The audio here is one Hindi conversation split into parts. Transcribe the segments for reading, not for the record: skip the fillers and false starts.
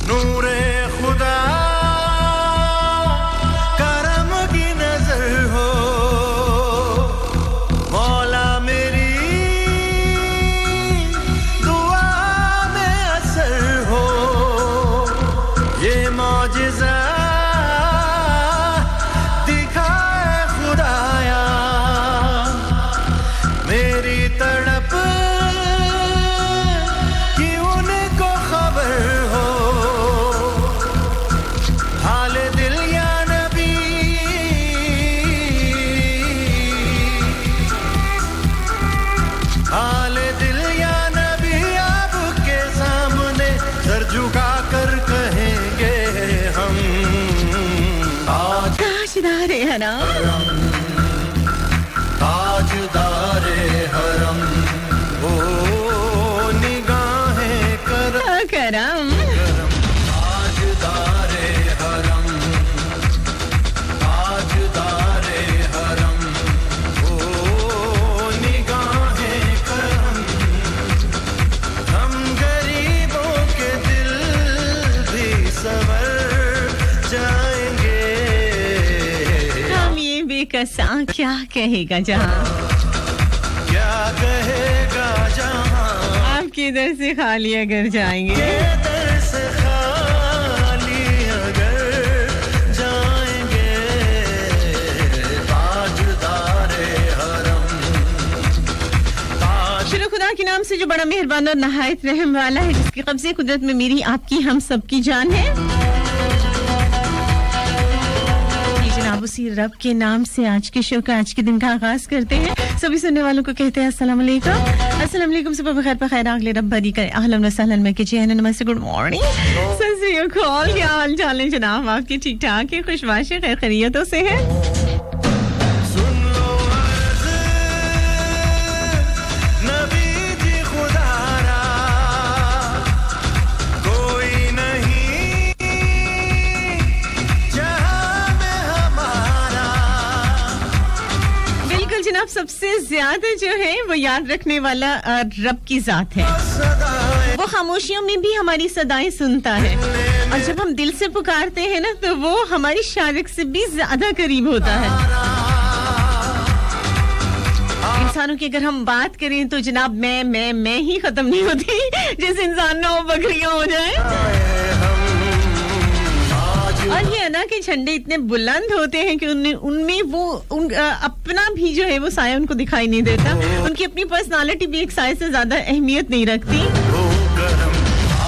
नूरे खुदा करम की नजर हो मौला मेरी दुआ में असर हो ये मौजिज़ा दिखाए खुदाया मेरी तड़प कि उनको खबर हो हाल दिल या नबी हाल दिल या नबी आपके सामने सर झुका कर कहेंगे हम ताजदारे हरम ताजदारे हरम ओ निगाहें करम ताजदारे हरम ताजदारे हरम ओ निगाहें करम हम गरीबों के दिल भी संवर जाएंगे हम ये बेकसा क्या कहेगा जहां क्या कहेगा जहां आपके दर से खाली अगर जाएंगे ये दर से खाली अगर जाएंगे ताजदारे हरम शुरू खुदा के नाम से जो बड़ा मेहरबान और नहायत रहम वाला है जिसकी कब्ज़े कुदरत में मेरी आपकी हम सबकी जान है ये जनाब उसी रब के नाम से आज के शो का आज के दिन का आगाज करते हैं सभी सुनने वालों को कहते हैं अस्सलाम वालेकुम सुबह बखैर पर खैर अगले रब भरी करे अहलन व सहलन में कीजिए नमस्ते गुड मॉर्निंग सत श्री अकाल क्या हाल चाल है जनाब आपके ठीक ठाक है खुशबाश खैर खैरियतों से है सुन लो अर्ज़ नबी जी खुदारा कोई नहीं जहां में हमारा बिल्कुल जनाब सबसे ज्यादा जो है वो याद रखने वाला रब की जात है सदाएं वो खामोशियों में भी हमारी सदाएं सुनता है और जब हम दिल से पुकारते हैं ना तो वो हमारी शारिक से भी ज्यादा करीब होता है इंसानों की अगर हम बात करें तो जनाब मैं ही खत्म नहीं होती जैसे इंसान ना हो बकरियां हो जाए और ये है ना कि झंडे इतने बुलंद होते हैं कि उनमें वो अपना भी जो है वो साया उनको दिखाई नहीं देता उनकी अपनी पर्सनालिटी भी एक साये से ज्यादा अहमियत नहीं रखती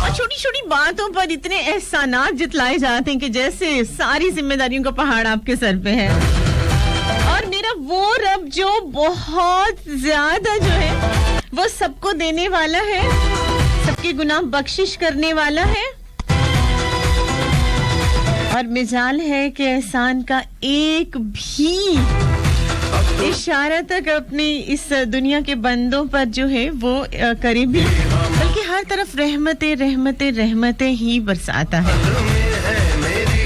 और छोटी-छोटी बातों पर इतने एहसानात जितलाए जाते हैं कि जैसे सारी जिम्मेदारियों का पहाड़ आपके सर पे है और मेरा वो रब जो बहुत ज्यादा जो है वो सबको देने वाला है सबके गुनाह बख्शिश करने वाला है और मिजाल है कि एहसान का एक भी इशारा तक अपनी इस दुनिया के बंदों पर जो है वो करे भी बल्कि हर तरफ रहमतें ही बरसाता है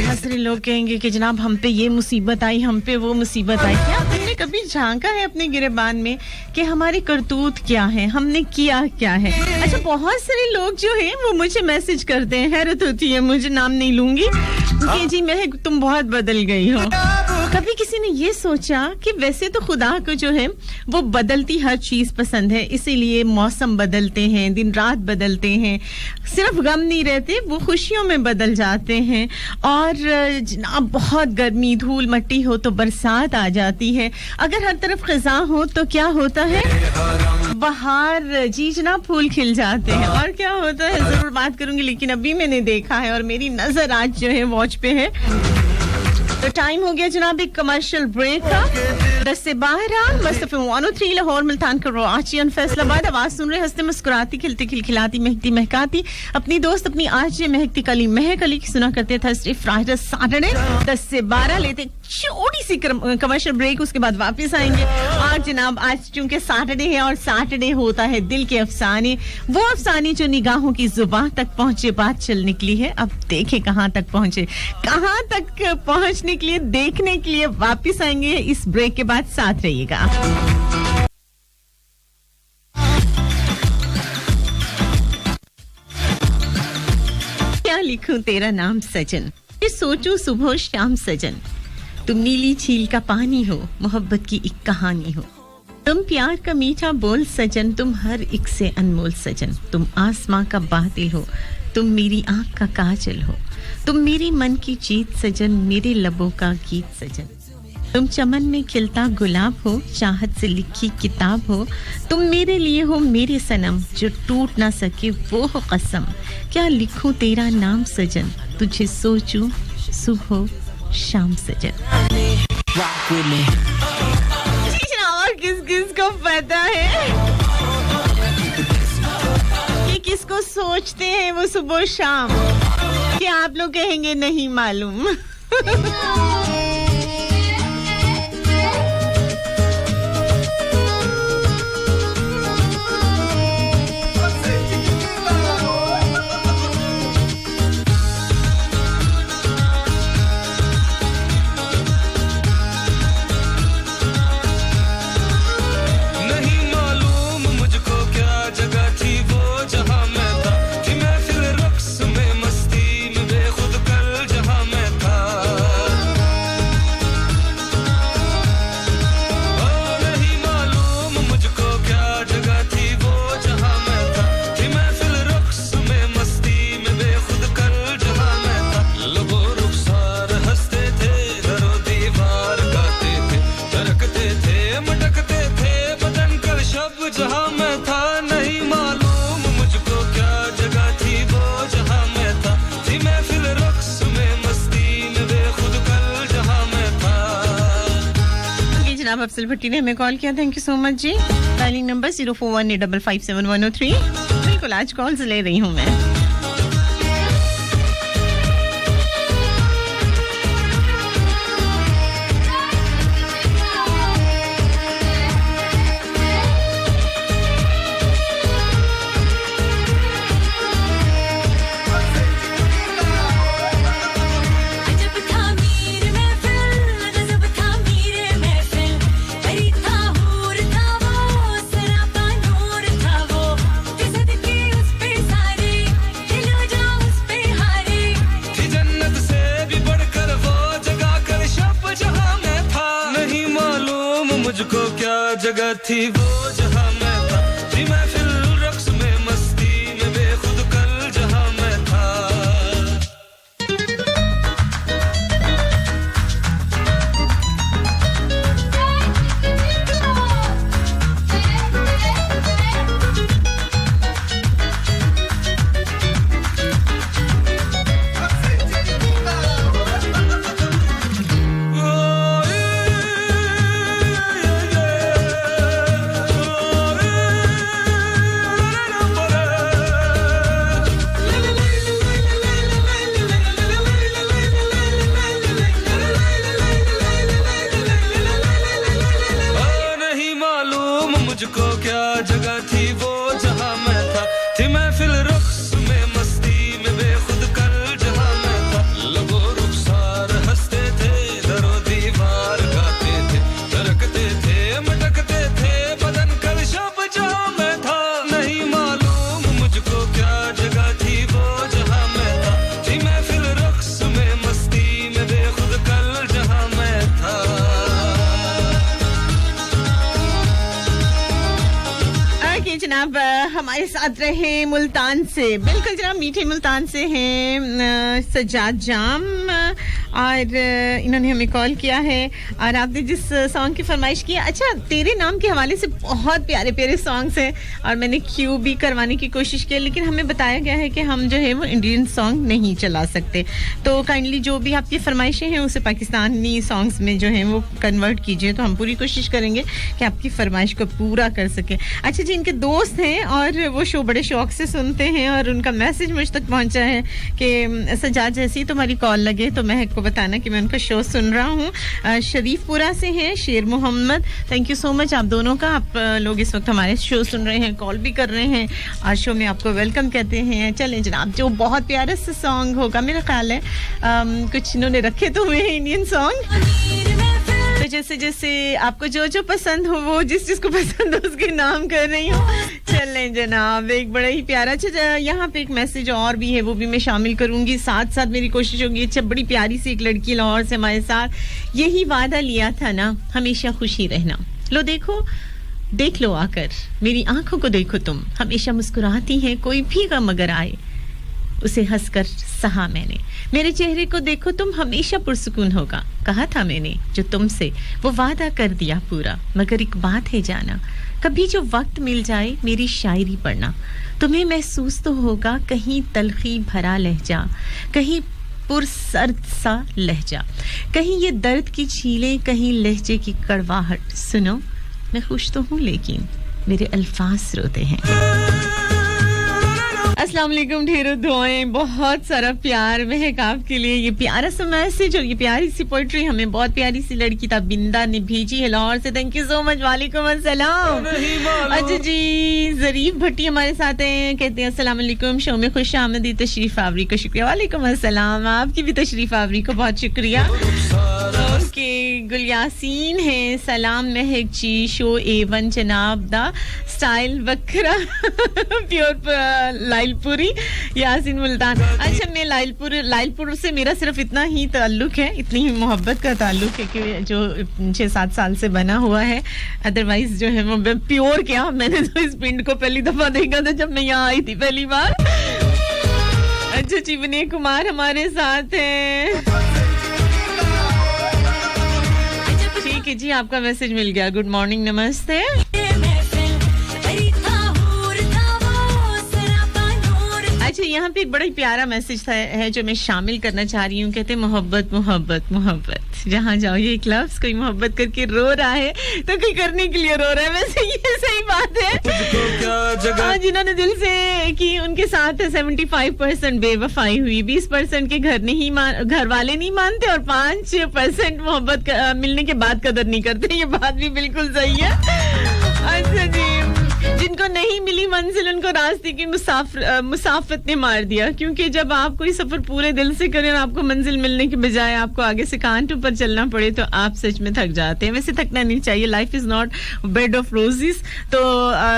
हज़रे लोग कहेंगे कि जनाब हम पे ये मुसीबत आई हम पे वो मुसीबत आई क्या तुमने कभी झांका है अपने गिरेबान में कि हमारी करतूत क्या है हमने किया क्या है अच्छा बहुत सारे लोग जो हैं वो मुझे मैसेज करते हैं हैरत होती है मुझे नाम नहीं लूंगी कि जी मैं तुम बहुत बदल गई हो कभी किसी ने ये सोचा कि वैसे तो खुदा को जो है वो बदलती हर चीज पसंद है इसीलिए मौसम बदलते हैं दिन रात बदलते हैं सिर्फ गम नहीं रहते वो खुशियों में बदल जाते हैं और जनाब बहुत गर्मी धूल मट्टी हो तो बरसात आ जाती है अगर हर तरफ खज़ां हो तो क्या होता है बहार जी जनाब फूल खिल जाते हैं और क्या होता है जरूर बात करूंगी लेकिन अभी मैंने देखा है और मेरी नजर आज जो है वॉच पे है तो टाइम हो गया जनाब एक कमर्शियल ब्रेक का 10 से 12 मस्तफ़ 103 लाहौर मुल्तान कराची और फैसलाबाद आवाज सुन रहे हंसते मुस्कुराती खिलती खिलखिलाती महकती महकाती अपनी दोस्त अपनी आज महकती कली महक अली की सुना करते थर्सडे फ्राइडे सैटरडे 10 से 12 लेते छोटी सी कमर्शियल ब्रेक उसके बाद वापस आएंगे और जनाब आज चूंकि सैटरडे है और सैटरडे होता है दिल के अफसाने वो अफसाने जो निगाहों की जुबान तक पहुंचे बात चल निकली है अब देखें कहां तक पहुंचे कहां तक पहुंचने के लिए देखने के लिए वापस आएंगे इस ब्रेक के बाद साथ रहिएगा क्या लिखूं तेरा नाम सजन, ये सोचूं सुबह शाम सजन, तुम नीली झील का पानी हो, मोहब्बत की एक कहानी हो, तुम प्यार का मीठा बोल सजन, तुम हर एक से अनमोल सजन, तुम आसमां का बादल हो, तुम मेरी आंख का काजल हो, तुम मेरे मन की जीत सजन, मेरे लबों का गीत सजन, तुम चमन में खिलता गुलाब हो, चाहत से लिखी किताब हो, तुम मेरे लिए हो मेरे सनम, जो टूट ना सके वो हो कसम, क्या लिखूं तेरा नाम सजन, तुझे सोचूं सुबह शाम सजन। और किस को पता है कि किसको सोचते हैं वो सुबह शाम, कि आप लोग कहेंगे नहीं मालूम। अफसल भट्टी ने हमें कॉल किया, थैंक यू सो मच जी। Dialling number 0418557103। बिल्कुल आज कॉल्स ले रही हूं मैं। जगह थी वो जहां मैं था, थी महफिल रक्स में मस्ती में बेखुद कल जहां मैं था। हमारे साथ रहे मुल्तान से, बिल्कुल जनाब मीठे मुल्तान से हैं सजाद जाम, और इन्होंने हमें कॉल किया है और आपने जिस सॉन्ग की फरमाइश की है, अच्छा तेरे नाम के हवाले से बहुत प्यारे प्यारे सॉन्ग्स हैं और मैंने क्यू भी करवाने की कोशिश की, लेकिन हमें बताया गया है कि हम जो है वो इंडियन सॉन्ग नहीं चला सकते, तो काइंडली जो भी आपकी फरमाइशें हैं उसे पाकिस्तानी सॉन्ग्स में जो है वो कन्वर्ट कीजिए, तो हम पूरी कोशिश करेंगे कि आपकी फरमाइश को पूरा कर सकें। अच्छा जी, इनके दोस्त हैं और वो शो बड़े शौक से सुनते हैं और उनका मैसेज मुझ तक पहुंचा है कि सजाद जैसी ही तुम्हारी कॉल लगे तो मैं को बताना कि मैं उनका शो सुन रहा हूं। शरीफपुरा से हैं Sher Mohammad, thank you so much आप दोनों का, आप लोग इस वक्त हमारे शो सुन रहे हैं, कॉल भी कर रहे हैं और शो में आपको वेलकम कहते हैं। चलें जनाब, जो बहुत प्यारा सा सॉन्ग होगा मेरा ख्याल है, कुछ इन्होंने रखे तो हुए हैं इंडियन सॉन्ग, तो जैसे जैसे आपको जो जो पसंद हो वो जिस जिसको पसंद हो उसके नाम कर रही हूँ चलें जनाब एक बड़ा ही प्यारा अच्छा यहाँ पे एक मैसेज और भी है वो भी मैं शामिल करूंगी साथ साथ मेरी कोशिश होगी अच्छा बड़ी प्यारी सी एक लड़की लाहौर से हमारे साथ यही वादा लिया था ना हमेशा खुशी रहना लो देखो देख लो आकर मेरी आंखों को देखो तुम हमेशा मुस्कुराती हैं कोई भी गम अगर आए उसे हंसकर सहा मैंने मेरे चेहरे को देखो तुम हमेशा पुरसुकून होगा कहा था मैंने जो तुमसे वो वादा कर दिया पूरा मगर एक बात है जाना कभी जो वक्त मिल जाए मेरी शायरी पढ़ना तुम्हें महसूस तो होगा कहीं तलखी भरा लहजा कहीं पुरसर्द सा लहजा कहीं ये दर्द की छीलें कहीं लहजे की कड़वाहट सुनो मैं खुश तो हूं लेकिन मेरे अल्फाज रोते हैं अस्सलाम वालेकुम ढेरों दुआएं बहुत सारा प्यार महक आपके लिए ये प्यारा सा मैसेज और ये प्यारी सी पोएट्री हमें बहुत प्यारी सी लड़की ताबिंदा ने भेजी है लाहौर से थैंक यू सो मच वालेकुम अस्सलाम अच्छा जी जरीफ भट्टी हमारे साथ हैं कहते हैं अस्सलाम वालेकुम शो में खुश आमदीद तशरीफ आवरी को शुक्रिया वालेकुम अस्सलाम आपकी भी तशरीफ आवरी को बहुत शुक्रिया ओके गुलयासीन है सलाम महक जी शो A1 जनाब दा स्टाइल वकरा प्योर लाइलपुरी यासीन मुल्तान अच्छा मैं लाइलपुर से मेरा सिर्फ इतना ही ताल्लुक है इतनी ही मोहब्बत का ताल्लुक है कि जो 6-7 साल से बना हुआ है अदरवाइज जो है वो प्योर क्या मैंने तो इस पिंड को पहली दफा देखा था जब मैं यहाँ आई थी पहली बार अच्छा जीवनी कुमार हमारे साथ हैं ठीक है जी आपका मैसेज मिल गया गुड मॉर्निंग नमस्ते अच्छा यहाँ पे एक बड़ा ही प्यारा मैसेज है जो मैं शामिल करना चाह रही हूँ कहते मोहब्बत मोहब्बत मोहब्बत जहाँ जाओ ये एक लफ्ज़ कोई मोहब्बत करके रो रहा है तो कोई करने के लिए रो रहा है वैसे ये सही बात है हाँ जिन्होंने दिल से कि उनके साथ 75% बेवफाई हुई 20% के घर वाले नहीं मानते और 5% मोहब्बत मिलने के बाद कदर नहीं करते ये बात भी बिल्कुल सही है अच्छा जी जिनको नहीं मिली मंजिल उनको रास्ते की मुसाफत ने मार दिया क्योंकि जब आप कोई सफर पूरे दिल से करें और आपको मंजिल मिलने के बजाय आपको आगे से कांट ऊपर चलना पड़े तो आप सच में थक जाते हैं वैसे थकना नहीं चाहिए life is not bed of roses तो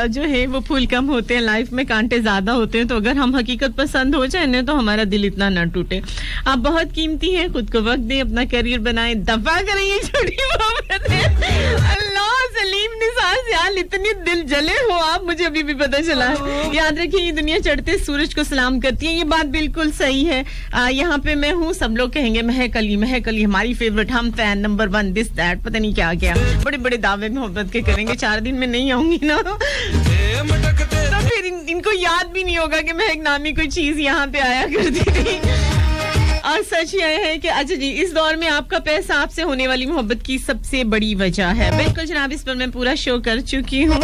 जो है वो फूल कम होते हैं लाइफ में कांटे ज्यादा होते हैं तो अगर हम हकीकत पसंद हो जाए ना तो हमारा दिल इतना ना टूटे आप बहुत कीमती हैं खुद को वक्त दें अपना करियर बनाएं दफा करें ये छोटी मोहब्बतें अल्लाह सलीम निसार यार इतनी दिल जले हो आप मुझे अभी भी पता चला याद रखिए ये दुनिया चढ़ते सूरज को सलाम करती है ये बात बिल्कुल सही है यहाँ पे मैं हूँ सब लोग कहेंगे महक अली हमारी फेवरेट हम फैन नंबर 1 दिस दैट पता नहीं क्या क्या बड़े बड़े दावे मोहब्बत के करेंगे 4 दिन में नहीं आऊंगी ना तो फिर इनको याद भी नहीं होगा कि महक नामी कोई चीज यहाँ पे आया करती थी और सच ये है कि अच्छा जी इस दौर में आपका पैसा आपसे होने वाली मोहब्बत की सबसे बड़ी वजह है बिल्कुल जनाब इस पर मैं पूरा शो कर चुकी हूँ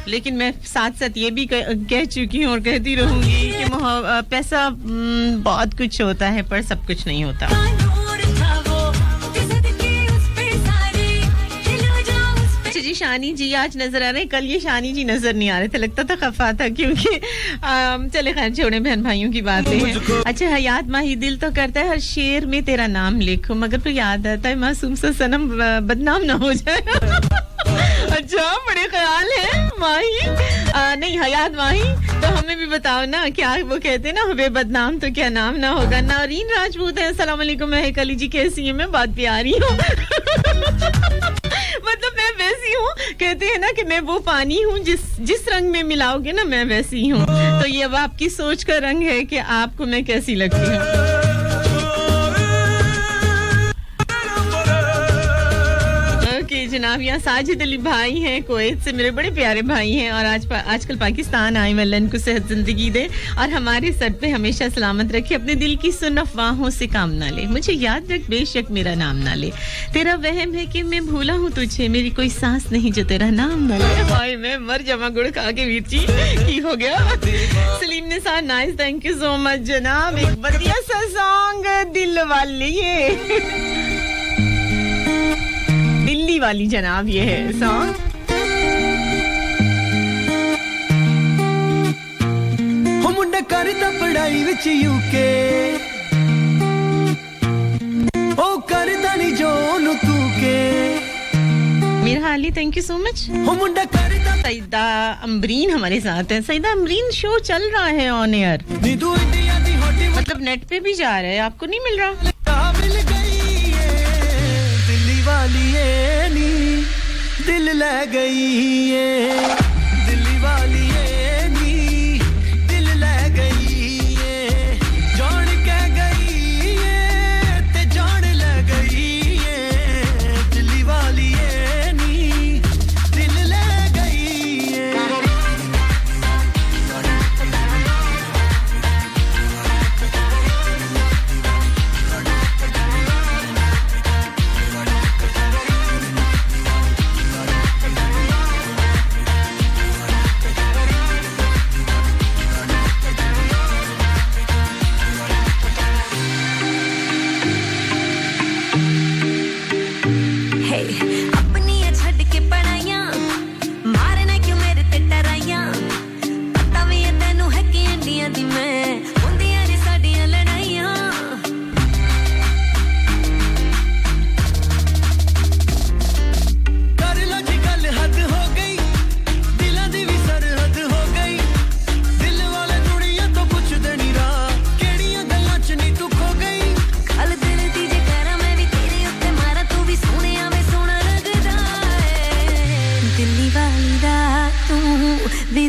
लेकिन मैं साथ साथ ये भी कह चुकी हूँ और कहती रहूंगी कि पैसा बहुत कुछ होता है पर सब कुछ नहीं होता अच्छा जी शानी जी आज नजर आ रहे हैं कल ये शानी जी नजर नहीं आ रहे थे लगता था खफा था क्योंकि चले खैर छोड़े बहन भाइयों की बातें हैं अच्छा हयात माही दिल तो करता है हर शेर में तेरा नाम लिखूं मगर फिर याद आता है मासूम सा सनम बदनाम ना हो जाए अच्छा बड़े ख्याल है माही नहीं हयात माही तो हमें भी बताओ ना क्या वो कहते हैं ना वे बदनाम तो क्या नाम ना होगा नारीन राजपूत है अस्सलाम वालेकुम महक अली जी कैसी है मैं बहुत प्यारी हूँ मतलब मैं वैसी हूँ कहते हैं ना कि मैं वो पानी हूँ जिस रंग में मिलाओगे ना मैं वैसी हूँ तो ये अब आपकी सोच का रंग है कि आपको मैं कैसी लगती हूँ जनाब यहाँ साजिद अली भाई हैं कुवैत से मेरे बड़े प्यारे भाई हैं और आजकल पाकिस्तान आए मैं अल्लाह इनको सेहत जिंदगी दे और हमारे सर पे हमेशा सलामत रखे अपने दिल की सुन अफवाहों से काम ना ले मुझे याद रख बेशक मेरा नाम ना ले तेरा वहम है कि मैं भूला हूँ तुझे मेरी कोई सांस नहीं जो तेरा नाम ना ले भाई मैं मर जमा गुड़ खा के वीरची की हो गया Salim Nisar nice thank you so much जनाब एक बढ़िया सा सॉन्ग दिल वाली दिल्ली वाली जनाब ये है सॉन्ग हो मुंडा करता पढ़ाई विच यूके ओ करता नहीं जो नु तू के आमिर हाली थैंक यू सो मच हो मुंडा करदा सईदा अमरीन हमारे साथ है सईदा अमरीन शो चल रहा है ऑन एयर नी तू इंडिया दी हॉटी मतलब नेट पे भी जा रहा है आपको नहीं मिल रहा मिल गई है दिल्ली वाली है नी दिल ले गई है दिल्ली वाली है नी दिल ले गई है जान के गई है ते जान ले गई है दिल्ली वाली है नी दिल ले गई है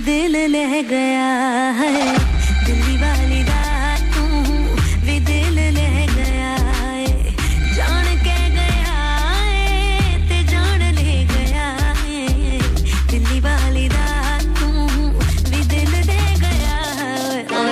दिल ले गया है दिल्ली वाली दा तू भी दिल ले गया है जान के गया है ते जान ले गया है दिल्ली वाली दा तू भी दिल ले गया है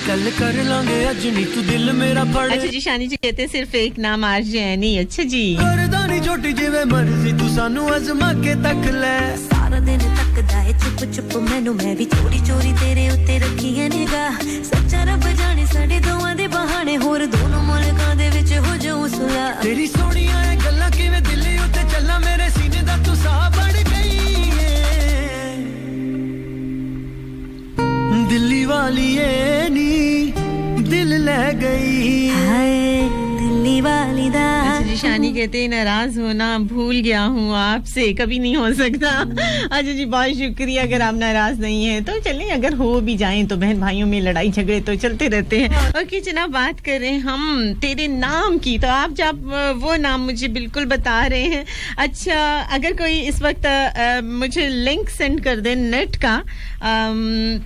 कल कर लांगे अज नी तू दिल मेरा फड़ अच्छा जी शानी जी कहते हैं सिर्फ एक नाम आरजे है नहीं अच्छा जी करदानी छोटी जिवे मर्जी तू सानू अजमा के तक ले सारा दिन तकदा है चुप चुप मैनू मैं भी चोरी चोरी तेरे उत्ते रखी है निगाह सच्चा रब जाने साडे दोवां दे बहाने होर दोनों मुल्कां दे विच हो जाऊं सुला तेरी सोहणियां ए गल्लां किवें दिल उत्ते चलना मेरे सीने दा तू साह बन गई है दिल्ली वाली ए नी दिल ले गई हाय दिल्ली वाली दा अच्छा जी शानी कहते हैं नाराज होना भूल गया हूँ आपसे कभी नहीं हो सकता अच्छा जी बहुत शुक्रिया अगर आप नाराज नहीं हैं तो चलें अगर हो भी जाएं तो बहन भाइयों में लड़ाई झगड़े तो चलते रहते हैं ओके जनाब बात कर रहे हैं हम तेरे नाम की तो आप जब वो नाम मुझे बिल्कुल बता रहे हैं अच्छा अगर कोई इस वक्त मुझे लिंक सेंड कर दे नेट का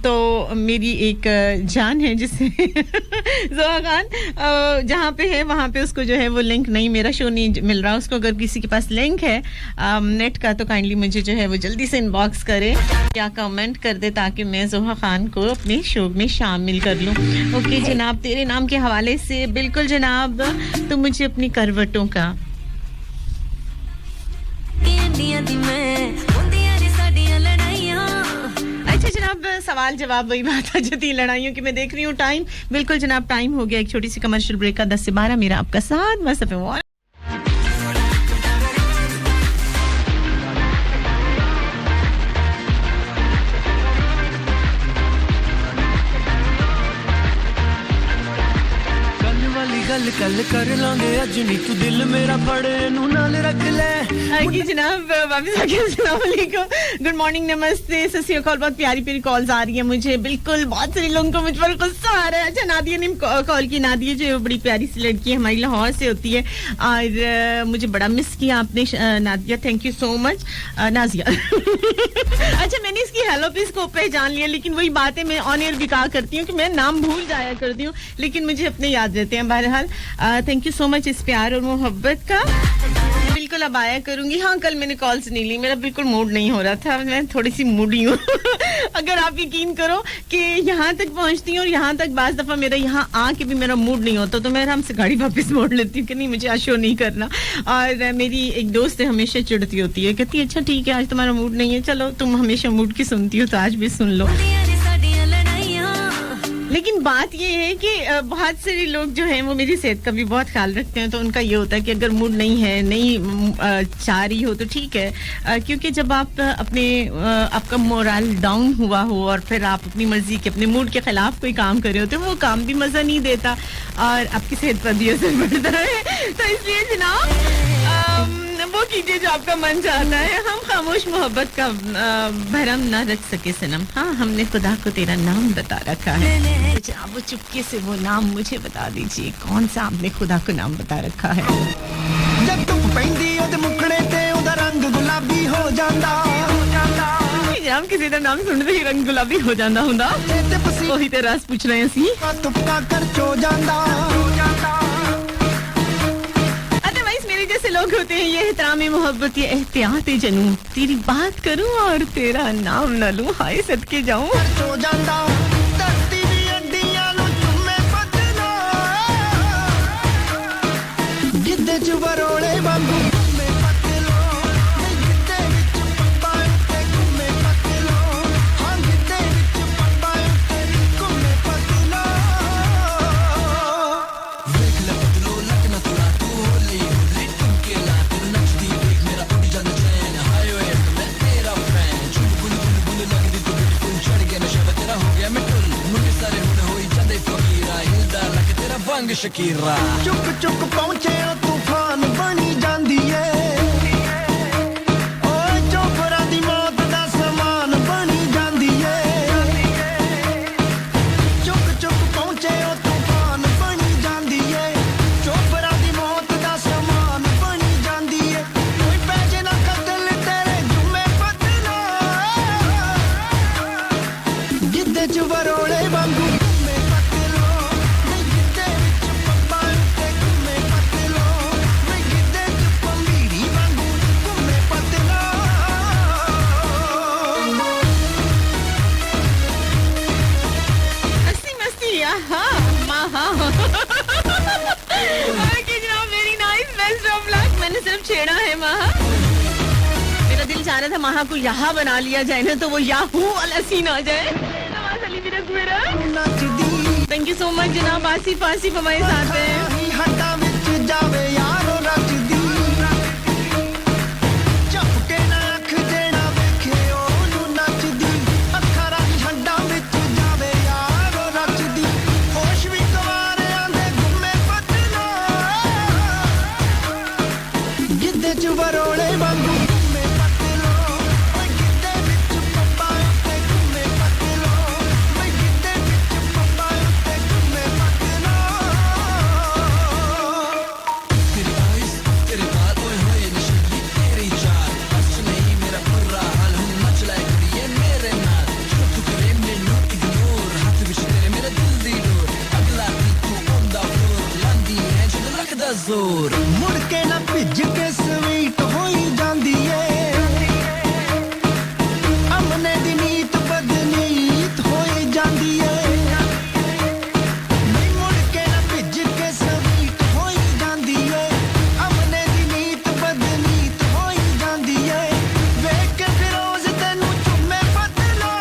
तो मेरी एक जान है जिसे ज़ोहा खान जहाँ पे है वहाँ पे उसको जो है वो लिंक नहीं मेरा शो नहीं मिल रहा उसको अगर किसी के पास लिंक है नेट का तो काइंडली मुझे जो है वो जल्दी से इनबॉक्स करे या कमेंट कर दे ताकि मैं ज़ोहा खान को अपने शो में शामिल कर लूँ ओके जनाब तेरे नाम के हवाले से बिल्कुल जनाब तो मुझे अपनी करवटों का अच्छा जनाब सवाल जवाब वही बात आ जाती है लड़ाइयों की मैं देख रही हूँ टाइम बिल्कुल जनाब टाइम हो गया एक छोटी सी कमर्शियल ब्रेक का 10 से 12 मेरा आपका साथ मस्त है गल कल कर लांगे अज नी तू दिल मेरा फड़े नु नाल रख ले आगे जनाब वापस आके अस्सलाम वालेकुम गुड मॉर्निंग नमस्ते सत श्री अकाल बहुत प्यारी प्यारी कॉल्स आ रही है मुझे बिल्कुल बहुत सारे लोगों को मुझ पर गुस्सा आ रहा है अच्छा नादिया ने कॉल की नादिया जो बड़ी प्यारी सी लड़की है हमारी लाहौर से होती है और मुझे बड़ा मिस किया आपने Nadia thank you so much Nazia अच्छा मैंने इसकी हेलो पे इसको पहचान लिया लेकिन वही बात है मैं ऑन एयर भी कहा करती हूँ कि मैं नाम भूल जाया करती हूँ लेकिन मुझे अपने याद रहते हैं बहरहाल थैंक यू सो मच इस प्यार और मोहब्बत का बिल्कुल अब आया करूंगी हाँ कल मैंने कॉल्स नहीं ली मेरा बिल्कुल मूड नहीं हो रहा था मैं थोड़ी सी मूडी हूँ अगर आप यकीन करो कि यहाँ तक पहुँचती हूँ और यहाँ तक बाज़ दफ़ा मेरा यहाँ आके भी मेरा मूड नहीं होता तो मैं आराम से गाड़ी वापस मोड़ लेती हूँ कि नहीं मुझे आज शो नहीं करना और मेरी एक दोस्त है हमेशा चिढ़ती होती है कहती है अच्छा ठीक है आज तुम्हारा मूड नहीं है चलो तुम हमेशा मूड की सुनती हो तो आज भी सुन लो लेकिन बात ये है कि बहुत सारे लोग जो हैं वो मेरी सेहत का भी बहुत ख्याल रखते हैं, तो उनका ये होता है कि अगर मूड नहीं है, नहीं चाह रही हो तो ठीक है, क्योंकि जब आप आपका मोरल डाउन हुआ हो और फिर आप अपनी मर्जी के अपने मूड के खिलाफ कोई काम कर रहे हो तो वो काम भी मजा नहीं देता और आपकी सेहत पर भी असर पड़ता है। तो इसलिए जनाब वो कीजिए जो आपका मन चाहता है। हम खामोश मोहब्बत का भरम ना रख सके सनम, हाँ हमने खुदा को तेरा नाम बता रखा है, तो आप वो चुपके से वो नाम मुझे बता दीजिए, कौन सा आपने खुदा को नाम बता रखा है। जब धुप पैंदी ओदे मुखड़े ते ओदा रंग गुलाबी हो जांदा, जब किसी का नाम सुनते ही रंग गुलाबी हो जांदा हुंदा, वही ते रास पूछ रहे हैं सी तुपका कर चो जांदा। जैसे लोग होते हैं ये एहतराम मोहब्बत, ये एहतियात जनू, तेरी बात करूं और तेरा नाम न लूं, हाय सदके जाऊं चो जांदा धरती दी अड्डियां नु चुम्मे पतलो, गिद्दे च वरोले वांगू घुम्मे पतलो, गिद्दे विच पप्पा ते घुम्मे पतलो, हां गिद्दे विच पप्पा ते घुम्मे पतलो। देख ले पतलो लगना तुरा तू होली होली तुमके ला तू नचदी देख मेरा उड़ जाना चैन, हाईवे मैं तेरा फैन, चुल बुल बुल बुल लगदी तू बिल्कुल चढ़ गया नशा तेरा हो गया मैं टुल, मुंडे सारे हुण होई जांदे फकीरा, हिलदा लग तेरा वंग शकीरा, चुक चुक पहुंचे तूफान बनी जांदी है, ओए चोपरा दी मौत दा समान बनी जांदी है, चुक चुक पहुंचे तूफान बनी जांदी है, चोपरा दी मौत दा समान बनी जांदी है, कोई पैजे ना कतल तेरे जुम्मे पतलो, गिद्दे च वरोले वांगू घुम्मे पतलो, गिद्दे विच पप्पा ते घुम्मे पतलो, गिद्दे च पंबीड़ी वांगू घुम्मे पतलो। मस्ती मस्ती आहा माहा ओके जनाब, very nice, best of luck. मैंने सिर्फ छेड़ा है माहा, मेरा दिल चाह रहा था माहा को यहाँ बना लिया जाए ना तो वो याहू वाला सीन आ जाए। थैंक यू सो मच जनाब। आसिफ आसिफ हमारे साथ हैं। हड्डा विच जावे यारो रचदी, झपके ना अख जेड़ा वेखे ओनू नचदी, अखां राही हड्डा विच जावे यारो रचदी, होश भी गवारियां दे घुम्मे पतलो, गिद्दे च वरोले वांगू घुम्मे पतलो, ओए गिद्दे विच पप्पा ते घुम्मे पतलो, ओए गिद्दे विच पप्पा ते घुम्मे पतलो। तेरी आइज़ तेरे बाल ओए होए नशीली तेरी चाल, बस नहीं मेरा बुरा हाल हूँ मच लाए कुड़िए मेरे नाल, जो तू करे मैनू इग्नोर, हाथ विच तेरे मेरा दिल दी डोर, अगला तू ऑन द फ्लोर लांदी है जद रखदा जोर, मुड़ के ना भिज के स्वीट होई जांदी है, अमने दी नीत बदनीत होई जांदी है, नहीं मुड़ के ना भिज के स्वीट होई जांदी है, अमने दी नीत बदनीत होई जांदी है, वेख के फिरोज तैनू चुम्मे पतलो,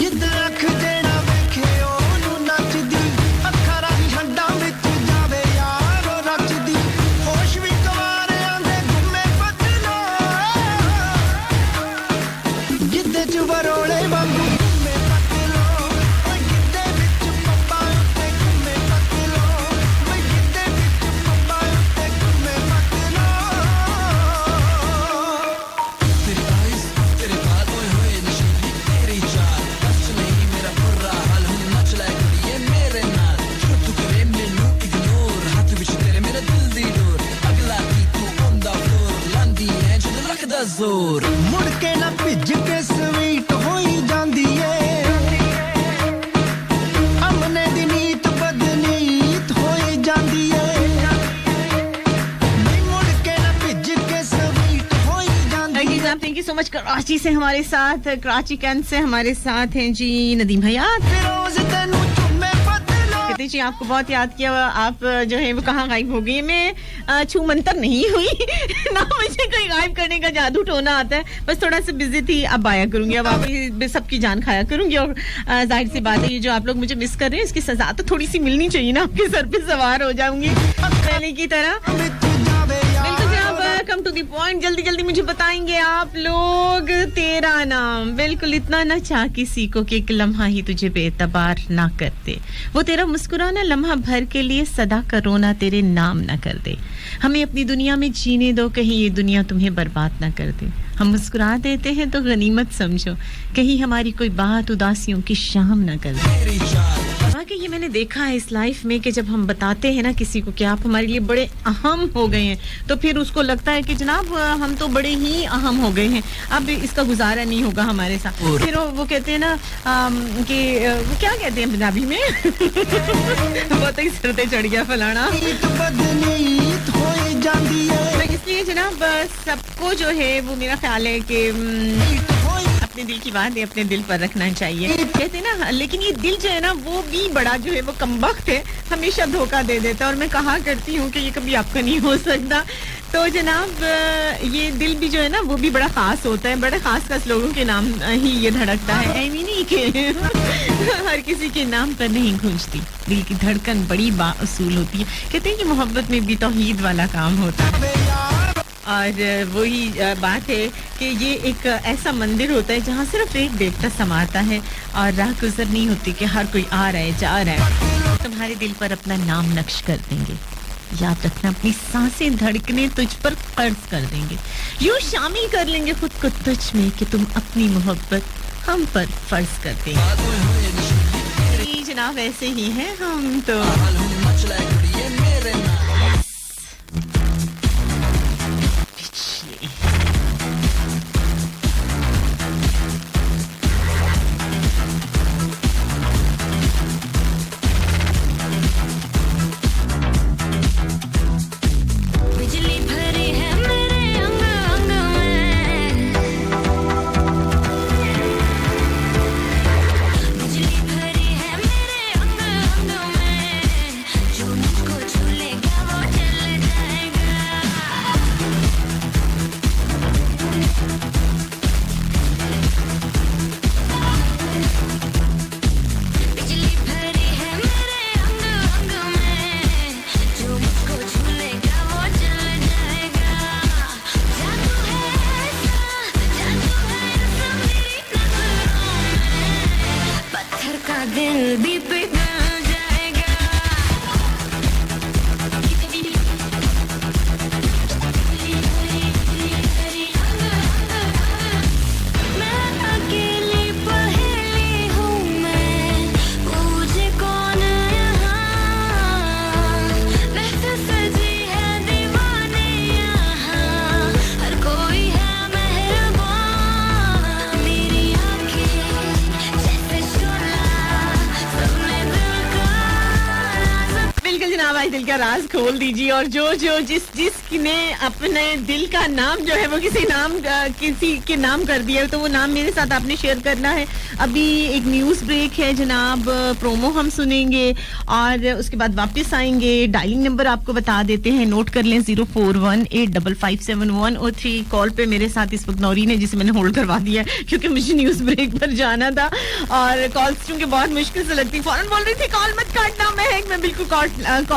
गिद्द अख जेड़ा वेखे ओनू नचदी, अखां राही हड्डां विच जावे यारो रचदी, होश भी गवारियां दे घुम्मे पतलो, गिद्दे च वरोले वांगू घुम्मे पतलो, ओए गिद्दे विच पप्पा ते घुम्मे पतलो, ओए गिद्दे विच पप्पा ते घुम्मे पतलो। तेरी आइज़ तेरे बाल ओए होए नशीली तेरी चाल, बस नहीं मेरा बुरा हाल हूँ मच लाए कुड़िए मेरे नाल, जो तू करे मैनू इग्नोर, हाथ विच तेरे मेरा दिल दी डोर, अगला तू ऑन द फ्लोर लांदी है जद रखदा जोर, मुड़ के ना भिज के स्वीट होई जांदी है, अमने दी नीत बदनीत होई जांदी है, नहीं मुड़ के ना भिज के स्वीट होई जांदी है। साहब thank you so much. Karachi से हमारे साथ, कराची कैंट से हमारे साथ हैं जी नदीम हयात। फिरोज तैनू चुम्मे पतलो, कहते राधे जी, आपको बहुत याद किया। आप जो है वो कहाँ गायब हो गई? मैं छू मंतर नहीं हुई ना, मुझे कोई गायब करने का जादू टोना आता है, बस थोड़ा सा बिजी थी। अब आया करूंगी, अब आप सबकी जान खाया करूंगी। और जाहिर सी बात है, ये जो आप लोग मुझे मिस कर रहे हैं, इसकी सजा तो थोड़ी सी मिलनी चाहिए ना, आपके सर पे सवार हो जाऊंगी पहले की तरह। बिल्कुल जनाब, कम टू द पॉइंट, जल्दी जल्दी मुझे बताएंगे आप लोग तेरा नाम। बिल्कुल, इतना ना चाह किसी को कि एक लम्हा ही तुझे बेतबार ना कर दे, वो तेरा मुस्कुराना लम्हा भर के लिए सदा का रोना तेरे नाम ना कर दे। हमें अपनी दुनिया में जीने दो, कहीं ये दुनिया तुम्हें बर्बाद ना कर दे। हम मुस्कुरा देते हैं तो गनीमत समझो, कहीं हमारी कोई बात उदासियों की शाम ना कर दे। वाकई ये मैंने देखा है इस लाइफ में कि जब हम बताते हैं ना किसी को कि आप हमारे लिए बड़े अहम हो गए हैं, तो फिर उसको लगता है कि जनाब हम तो बड़े ही अहम हो गए हैं, अब इसका गुजारा नहीं होगा हमारे साथ। फिर वो कहते हैं ना कि वो क्या कहते हैं पंजाबी में बहुत ही सरते चढ़ गया फलाना। तो इसलिए जनाब सबको जो है वो मेरा ख्याल है कि अपने दिल की बात है अपने दिल पर रखना चाहिए, कहते हैं ना। लेकिन ये दिल जो है ना वो भी बड़ा जो है वो कमबख्त है, हमेशा धोखा दे देता है। और मैं कहा करती हूँ कि ये कभी आपका नहीं हो सकता। तो जनाब ये दिल भी जो है ना वो भी बड़ा खास होता है, बड़े खास लोगों के नाम ही ये धड़कता है, ऐवी नहीं कि हर किसी के नाम पर नहीं गूंजती। दिल की धड़कन बड़ी बाउसूल होती है, कहते हैं कि मोहब्बत में भी तौहीद वाला काम होता है। और वही बात है कि ये एक ऐसा मंदिर होता है जहाँ सिर्फ एक देवता समाता है और राह गुजर नहीं होती कि हर कोई आ रहा है जा रहा है, तुम्हारे दिल पर अपना नाम नक्श कर देंगे। याद रखना, अपनी सांसें धड़कने तुझ पर कर्ज कर देंगे, यूं शामिल कर लेंगे खुद को तुझ में कि तुम अपनी मोहब्बत हम पर फर्ज कर देंगे। जनाब ऐसे ही हैं हम तो। दिल का राज खोल दीजिए। और जो जिसने अपने दिल का नाम जो है वो किसी के नाम कर दिया, तो वो नाम मेरे साथ आपने शेयर करना है। अभी एक न्यूज ब्रेक है जनाब, प्रोमो हम सुनेंगे और उसके बाद वापस आएंगे। डायलिंग नंबर आपको बता देते हैं, नोट कर लें 0418557103। कॉल पे मेरे साथ इस वक्त नौरीन है जिसे मैंने होल्ड करवा दिया है क्योंकि मुझे न्यूज ब्रेक पर जाना था और कॉल्स चूंकि बहुत मुश्किल से लगती, फौरन बोल रही थी कॉल मत काटना। मैं बिल्कुल कॉल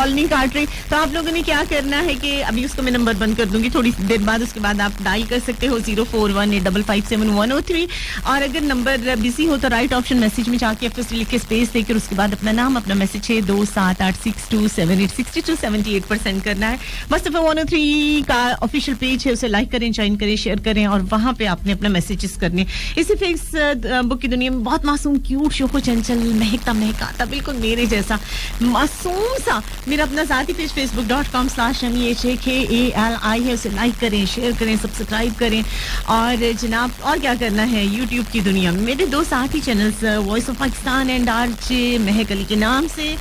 नहीं काट रही। तो आप लोगों ने क्या करना है कि अभी उसको मैं नंबर बंद कर दूंगी थोड़ी देर बाद, उसके बाद आप डायल कर सकते हो 0418557103। और अगर नंबर बिजी हो तो राइट ऑप्शन मैसेज में जाके FS लिख के स्पेस देकर उसके बाद अपना नाम अपना मैसेज 62786278 सेंड करना है। मुस्तफा 103 का ऑफिशियल पेज है, उसे लाइक करें, ज्वाइन करें, शेयर करें और वहां पे आपने अपना मैसेजेस करने। इसी फेसबुक की दुनिया में बहुत मासूम क्यूट शोको चंचल महकता बिल्कुल मेरे जैसा मासूम सा मेरा अपना साथी पेज facebook.com/MEHAKALI है, उसे लाइक करें, शेयर करें, सब्सक्राइब करें। और जनाब और क्या करना है, यूट्यूब की दुनिया में मेरे दो साथी channels voice of Pakistan and RJ महक अली के नाम से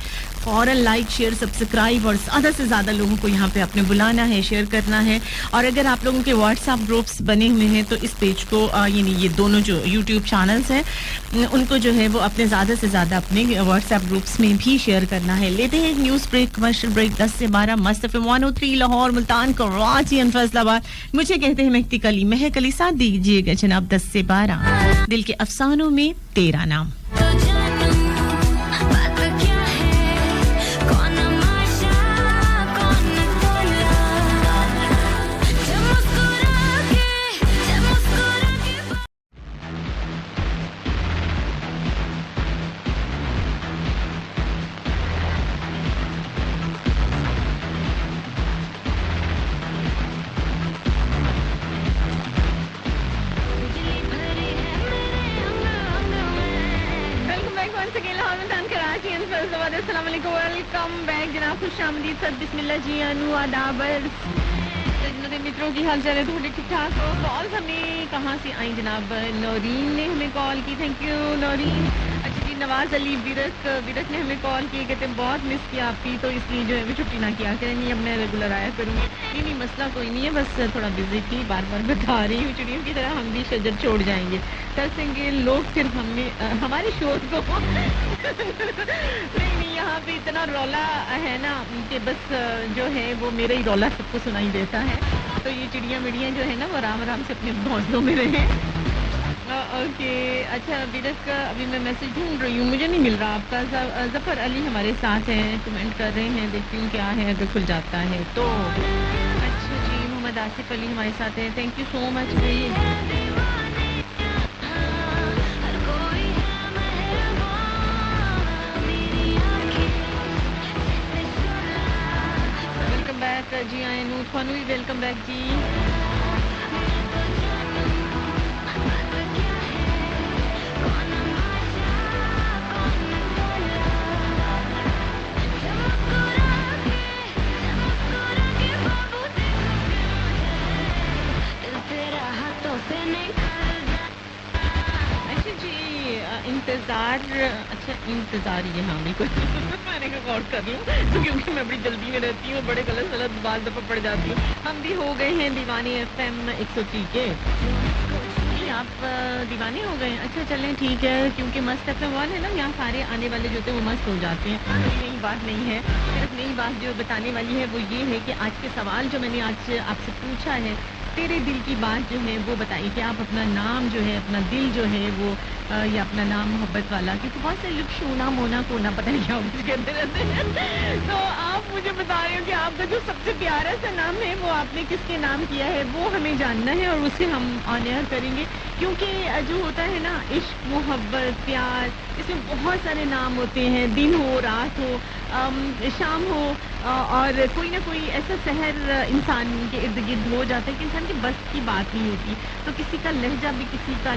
फौरन लाइक शेयर सब्सक्राइब और ज़्यादा से ज़्यादा लोगों को यहाँ पे आपने बुलाना है, शेयर करना है। और अगर आप लोगों के व्हाट्सएप ग्रुप्स बने हुए हैं तो इस पेज को ये दोनों जो यूट्यूब चैनल्स हैं उनको जो है वो अपने ज़्यादा से ज़्यादा अपने व्हाट्सएप ग्रुप्स में भी शेयर करना है। लेते हैं न्यूज़ ब्रेक, कमर्शियल ब्रेक 10 से 12 मस्त एफएम 103 लाहौर, मुल्तान, कराची एंड फैसलाबाद। मुझे कहते हैं महक अली, महक अली, साथ दीजिएगा जनाब 10 से 12 दिल के अफसानों में तेरा नाम। वेलकम बैक जनाब, खुशामदीद, सद बिस्मिल्लाह जी, अनु आदाबर मित्रों की हाल चाल है, थोड़ी ठीक ठाक हो। कॉल हमें कहाँ से आई जनाब? नौरीन ने हमें कॉल की, थैंक यू नौरीन। अच्छा जी, नवाज अली विरक ने हमें कॉल की, कहते हैं बहुत मिस किया आपकी, तो इसलिए जो है मैं छुट्टी ना किया करें, नहीं अब मैं रेगुलर आया करूँगी। नहीं मसला कोई नहीं है, बस थोड़ा बिजी थी, बार बार बता रही हूँ, चिड़ियों की तरह हम भी शजर छोड़ जाएंगे, कर देंगे लोग फिर हमें हमारे शोर को नहीं यहाँ पे इतना रौला है ना कि बस जो है वो मेरा ही रौला सबको सुनाई देता है, तो ये चिड़िया मिड़िया जो है ना वो आराम आराम से अपने घोंसलों में रहे। ओके अच्छा विरक, अभी मैं मैसेज ढूंढ रही हूँ, मुझे नहीं मिल रहा आपका। जफर अली हमारे साथ हैं, कमेंट कर रहे हैं, देखती हूँ क्या है, अगर खुल जाता है तो। अच्छा जी, मोहम्मद आसिफ अली हमारे साथ हैं, थैंक यू सो मच भाई। बैक जी आए नू, थानू भी वेलकम बैक जी। अच्छा जी, इंतजार, अच्छा इंतजार ये हाँ बिल्कुल मैंने कहा गौर कर लूँ तो क्योंकि मैं बड़ी जल्दी में रहती हूँ, बड़े गलत गलत बाल दफा पड़ जाती हूँ। हम भी हो गए हैं दीवाने FM 103 के। आप दीवाने हो गए? अच्छा चलें ठीक है, क्योंकि मस्त FM 1 है ना, यहाँ सारे आने वाले जो थे वो मस्त हो जाते हैं। नई बात नहीं है, सिर्फ नई बात जो बताने वाली है वो ये है कि आज के सवाल जो मैंने आज आपसे पूछा है, तेरे दिल की बात जो है वो बताइए कि आप अपना नाम जो है, अपना दिल जो है वो या अपना नाम मोहब्बत वाला, क्योंकि बहुत से लोग शोना मोना कोना पता नहीं क्या कुछ कहते रहते हैं, तो आप मुझे बता रहे हो कि आपका जो सबसे प्यारा सा नाम है वो आपने किसके नाम किया है, वो हमें जानना है और उसे हम ऑनर करेंगे। क्योंकि जो होता है ना इश्क, मोहब्बत, प्यार, इसमें बहुत सारे नाम होते हैं, दिन हो, रात हो, शाम हो, और कोई ना कोई ऐसा शहर इंसान के इर्द गिर्द हो जाता है कि इंसान की बस की बात नहीं होती, तो किसी का लहजा भी, किसी का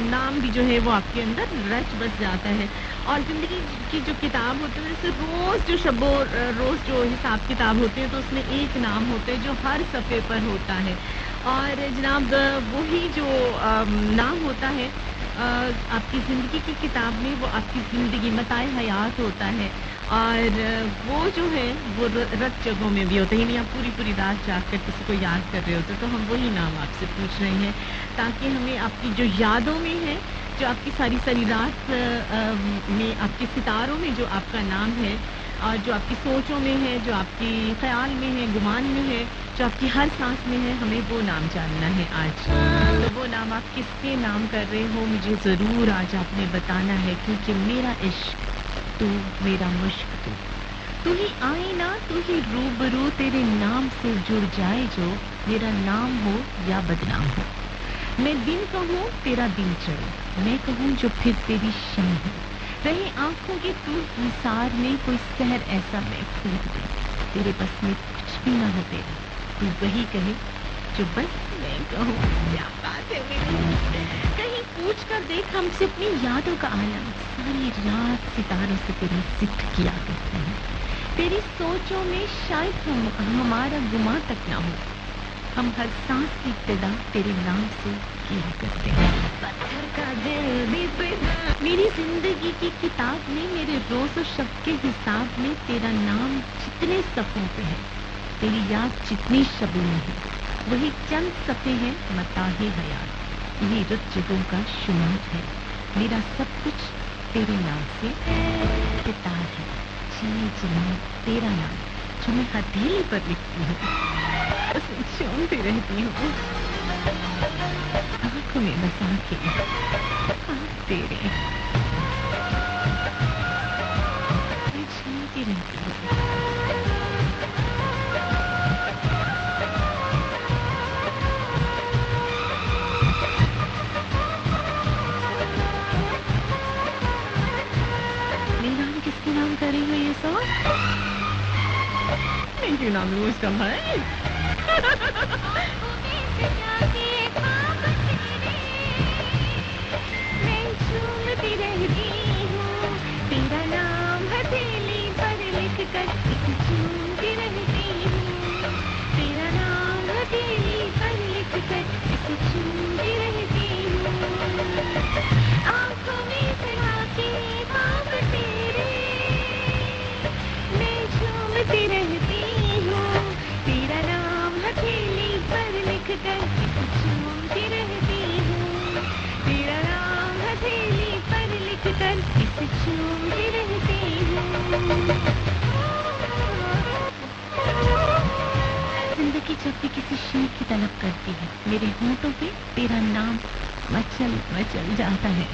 नाम भी जो है वो आपके अंदर रच बस जाता है। और ज़िंदगी की जो किताब होती है, जैसे रोज़ जो शबो रोज़ जो हिसाब किताब होते हैं, तो उसमें एक नाम होता है जो हर सफ़े पर होता है, और जनाब वही जो नाम होता है आपकी ज़िंदगी की किताब में, वो आपकी ज़िंदगी मताए हयात होता है, और वो जो है वो रत जगहों में भी होता है, यानी आप पूरी पूरी रात जाग कर किसी को याद कर रहे होते, तो हम वही नाम आपसे पूछ रहे हैं ताकि हमें आपकी जो यादों में है, जो आपकी सारी सारी रात में, आपके सितारों में जो आपका नाम है, और जो आपकी सोचों में है, जो आपकी ख्याल में है, गुमान में है, जो आपकी हर सांस में है, हमें वो नाम जानना है आज। तो वो नाम आप किसके नाम कर रहे हो, मुझे ज़रूर आज आपने बताना है, क्योंकि मेरा इश्क तू, मेरा मुश्क तू ही आए ना, तू ही रूबरू, तेरे नाम से जुड़ जाए जो, मेरा नाम हो या बदनाम हो। मैं दिन कहूँ तेरा दिल चढ़े, मैं कहूँ जो फिर तेरी शम हो, रहे आंखों के तू निसार में, कोई सहर ऐसा मैं फूट दे, तेरे बस में कुछ भी ना हो तेरा, तू वही कहे जो बस मैं कहूँ। क्या बात है मेरी, कहीं पूछ कर देख हमसे अपनी यादों का आलम, सारी रात सितारों से तेरी जिक्र किया करते हैं, तेरी सोचों में शायद हमारा गुमा तक ना हो, हम हर सांस की इब्तिदा तेरे नाम से किया करते हैं। पत्थर का दिल भी फिदा, मेरी जिंदगी की किताब में मेरे रोज और शब्द के हिसाब में तेरा नाम जितने सफ़ों पे है, तेरी याद जितनी शबों में है, वही चंद सफ़े हैं मताहे हयात। ये रुत जगों का शुमार है, मेरा सब कुछ तेरे नाम से किताब है। जी जी तेरा नाम जो मैं हथेली पर लिखती हूँ, उसे चूमती रहती हूँ, आंखों में बसा के आप तेरे मैं चूमती रहती हूँ। किसके नाम करी हुई ये सॉन्ग? मैं क्यों नाम लूँ उसका भाई? मैं झूमती रहती हूँ, तेरा नाम हथेली पर लिख कर झूमती रहती हूँ, तेरा नाम हथेली पर लिख कर झूमती रहती हूँ। आंखों में सजा के ख्वाब तेरे मैं झूमती रहती हूँ, तेरा नाम हथेली पर लिख कर झूमती रहती हूँ, तेरा नाम हथेली पर लिख कर झूमती रहती हूँ। जिंदगी जब भी किसी शेर की तलब करती है, मेरे होंठों पे तेरा नाम मचल मचल जाता है।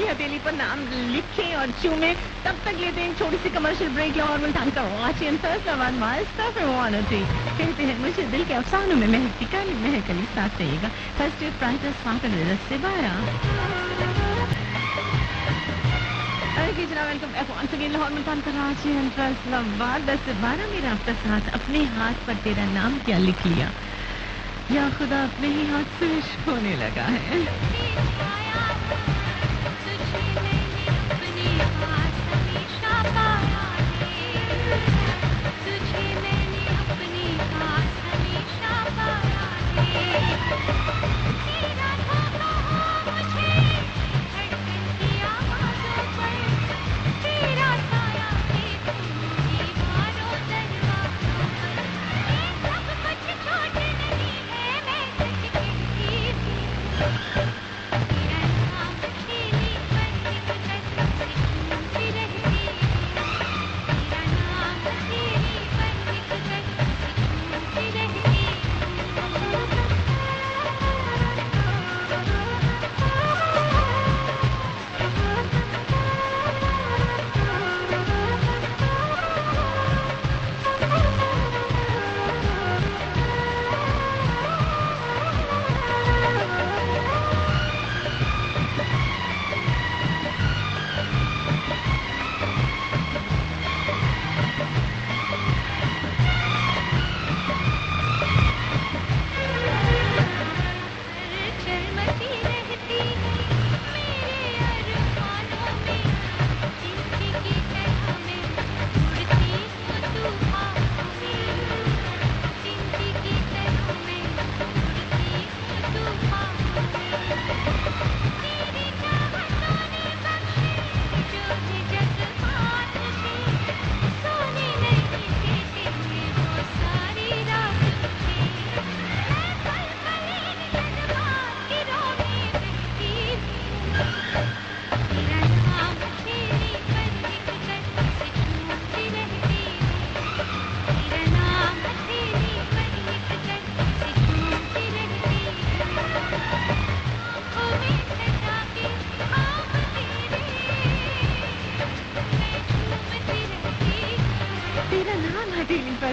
हथेली पर नाम लिखें और चूमें। तब तक लेते हैं छोटी सी कमर्शियल ब्रेक। और मुल्तान का वाचियन फैसलाबाद मास्टर पे वानती कहते हैं मुझे दिल के अफसानों में महकती काली महकली साथ रहिएगा। फर्स्ट ईयर प्राइटर स्वागत से बाया जनाब welcome back once again. Lahore Multan का वाचियन फैसलाबाद 10 से 12 मेरा आपका साथ। अपने हाथ पर तेरा नाम क्या लिख लिया या खुदा अपने ही हाथ से इश्क होने लगा है।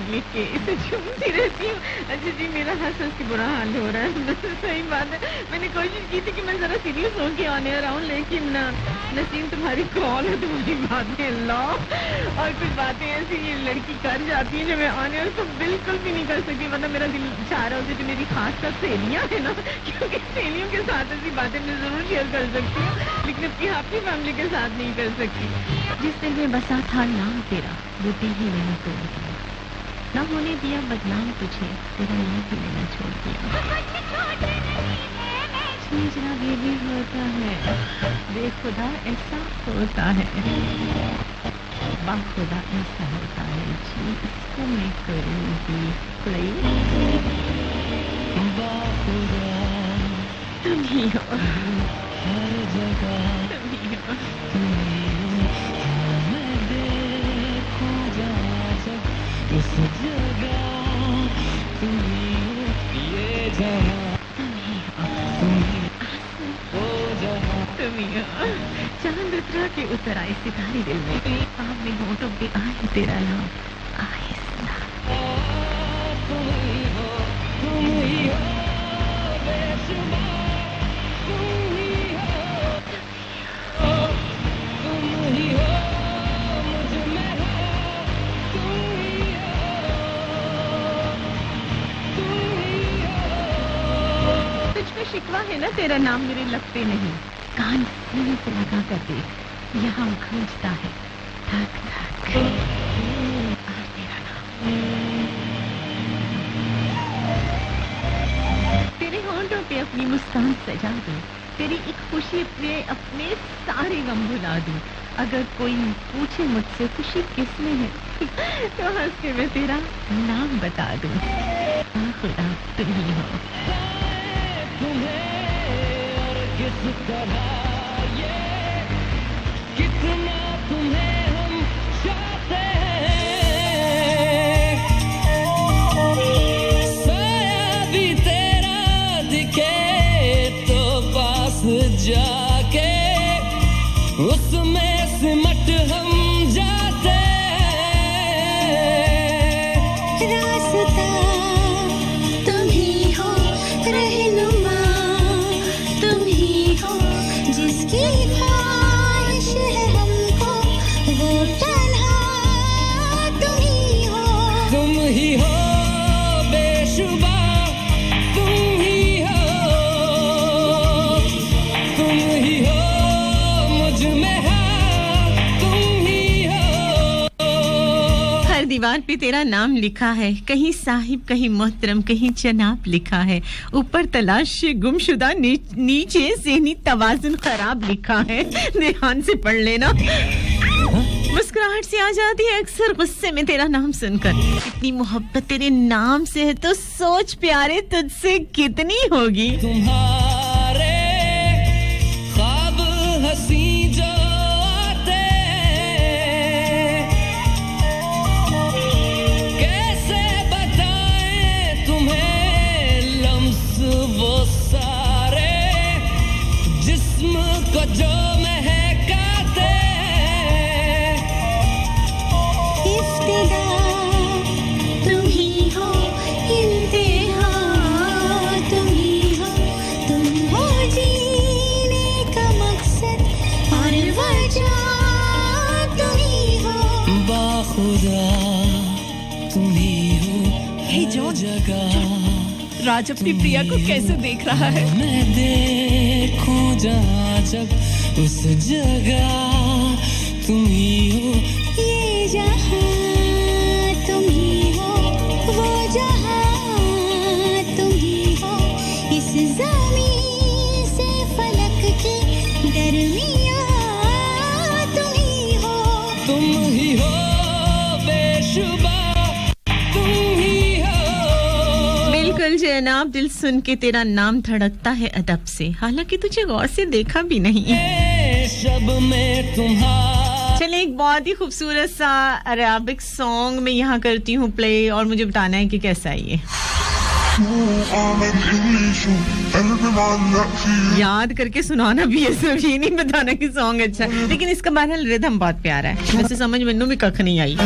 लिख के इसे झूमती रहती हूँ। अच्छा जी, मेरा हंस हंस के बुरा हाल हो रहा है। सही बात है, मैंने कोशिश की थी कि मैं जरा सीरियस होके ऑन एयर आऊँ, लेकिन नसीम तुम्हारी कॉल है, तुम्हारी बातें लो और कुछ बातें ऐसी ये लड़की कर जाती है जो मैं ऑन एयर तो बिल्कुल भी नहीं कर सकती। मतलब मेरा दिल चाह रहा होता जो मेरी खास कर सहेलियाँ है ना, क्योंकि सहेलियों के साथ ऐसी बातें मैं जरूर शेयर कर सकती हूँ, लेकिन अपनी हैप्पी फैमिली के साथ नहीं कर सकती। जिस दिल में बसा था नाम तेरा, वो दिल ही मैंने तोड़ दिया, ना होने दिया बदनाम तुझे, तेरा नाम ही मैंने छोड़ दिया। जनाब ये भी होता है, बेखुदा ऐसा होता है, बाखुदा ऐसा होता है जी, इसको मैं करूँगी प्ले। बाखुदा तुम ही हो, हर जगह तुम ही हो, मैं देखूं जहाँ जब उस जगह तुम ही हो, ये जहाँ चांद उतरा के उतर आए सितारे दिल में, ख्वाब में होठों पे आए तेरा नाम, आहिस्ता। तुम ही हो बेशुमार, तुम ही हो, तुम ही हो मुझ में हो, तुम ही हो। तुझ पे शिकवा है ना, तेरा नाम मेरे लगते नहीं, कान सीने से लगा कर देख, यहाँ गूंजता है धक धक, और तेरा नाम। तेरे होंठों पे अपनी मुस्कान सजा दूं, तेरी एक खुशी पे अपने सारे गम भुला दूं। अगर कोई पूछे मुझसे खुशी किसमें है, तो हंस के मैं तेरा नाम बता दूं, खुदा तुम ही हो। किस तरह ये कितना तुम्हें हम चाहते हैं, साया भी तेरा दिखे तो पास जाके उसमें सिमट हम जाते हैं। रास्ता तुम ही हो, रहनुमा जिसकी ख्वाहिश है हमको, वो तन्हा तुम ही हो बेशुबा, तुम ही हो मुझ में है, तुम ही हो। हर दीवार पे तेरा नाम लिखा है, कहीं साहिब कहीं मोहतरम कहीं जनाब लिखा है, ऊपर तलाश गुमशुदा नीचे ज़हनी तवाज़ुन खराब लिखा है। ध्यान से पढ़ लेना। मुस्कुराहट से आ जाती है अक्सर गुस्से में तेरा नाम सुनकर, इतनी मोहब्बत तेरे नाम से है तो सोच प्यारे तुझसे कितनी होगी। तुम्हारे ख्वाब हंसी जो आते, कैसे बताएं तुम्हें लम्स वो सारे, जिस्म को जो महकाते, इफ्तिदा तुम ही हो, इंतहा तुम ही हो, तुम हो जीने का मकसद और वजह तुम ही हो, बाखुदा तुम ही हो। हे जो जगह राज अपनी प्रिया को कैसे देख रहा है, मैं देखूं जहाँ जब उस जगह तुम ही हो, ये जहाँ तुम ही हो, वो जहाँ तुम ही हो, इस ज़मीन जनाब दिल सुन के तेरा नाम धड़कता है अदब से हालांकि तुझे गौर से देखा भी नहीं शब में तुम्हारा चले एक बहुत ही खूबसूरत सा अरबिक सॉन्ग मैं यहाँ करती हूँ प्ले और मुझे बताना है कि कैसा है ये याद करके सुनाना भी है सिर्फ ये नहीं बताना कि सॉन्ग अच्छा है लेकिन इसका बहरहाल रिदम बहुत प्यारा है वैसे समझ मैनू भी कख नहीं आई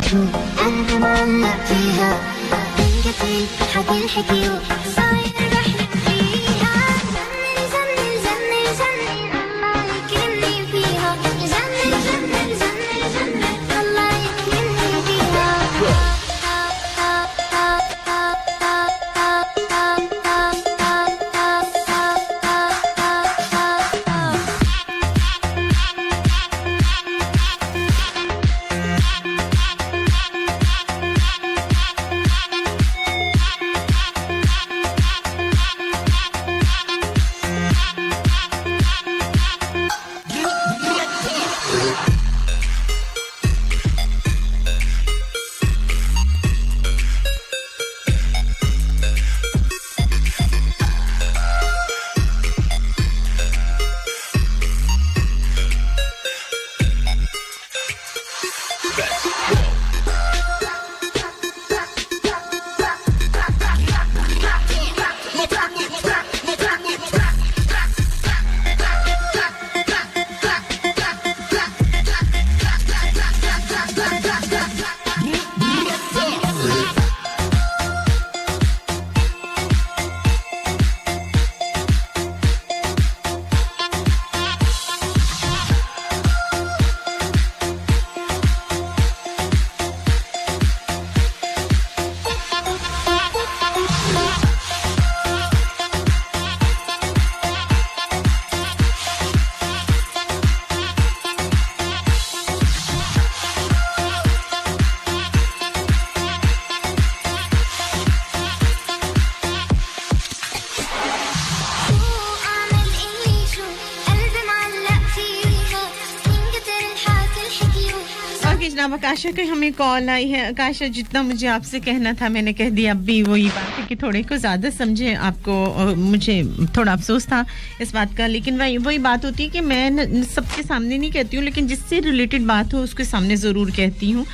आकाशा की हमें कॉल आई है आकाशा जितना मुझे आपसे कहना था मैंने कह दिया अब भी वही बात है कि थोड़े को ज़्यादा समझे आपको मुझे थोड़ा अफसोस था इस बात का लेकिन वही बात होती है कि मैं सबके सामने नहीं कहती हूँ लेकिन जिससे रिलेटेड बात हो उसके सामने ज़रूर कहती हूँ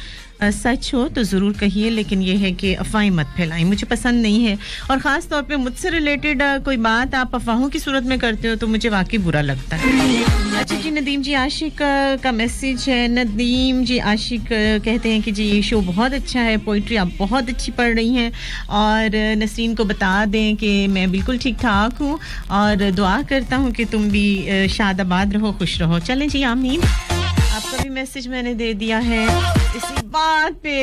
सच हो तो ज़रूर कहिए लेकिन ये है कि अफवाहें मत फैलाएं मुझे पसंद नहीं है और ख़ास तौर पे मुझसे रिलेटेड कोई बात आप अफवाहों की सूरत में करते हो तो मुझे वाकई बुरा लगता है अच्छा जी नदीम जी आशिक का मैसेज है नदीम जी आशिक कहते हैं कि जी ये शो बहुत अच्छा है पोइट्री आप बहुत अच्छी पढ़ रही हैं और नसरीन को बता दें कि मैं बिल्कुल ठीक ठाक हूँ और दुआ करता हूँ कि तुम भी शादाबाद रहो खुश रहो चलें जी आमीन आपका भी मैसेज मैंने दे दिया है इसी बात पे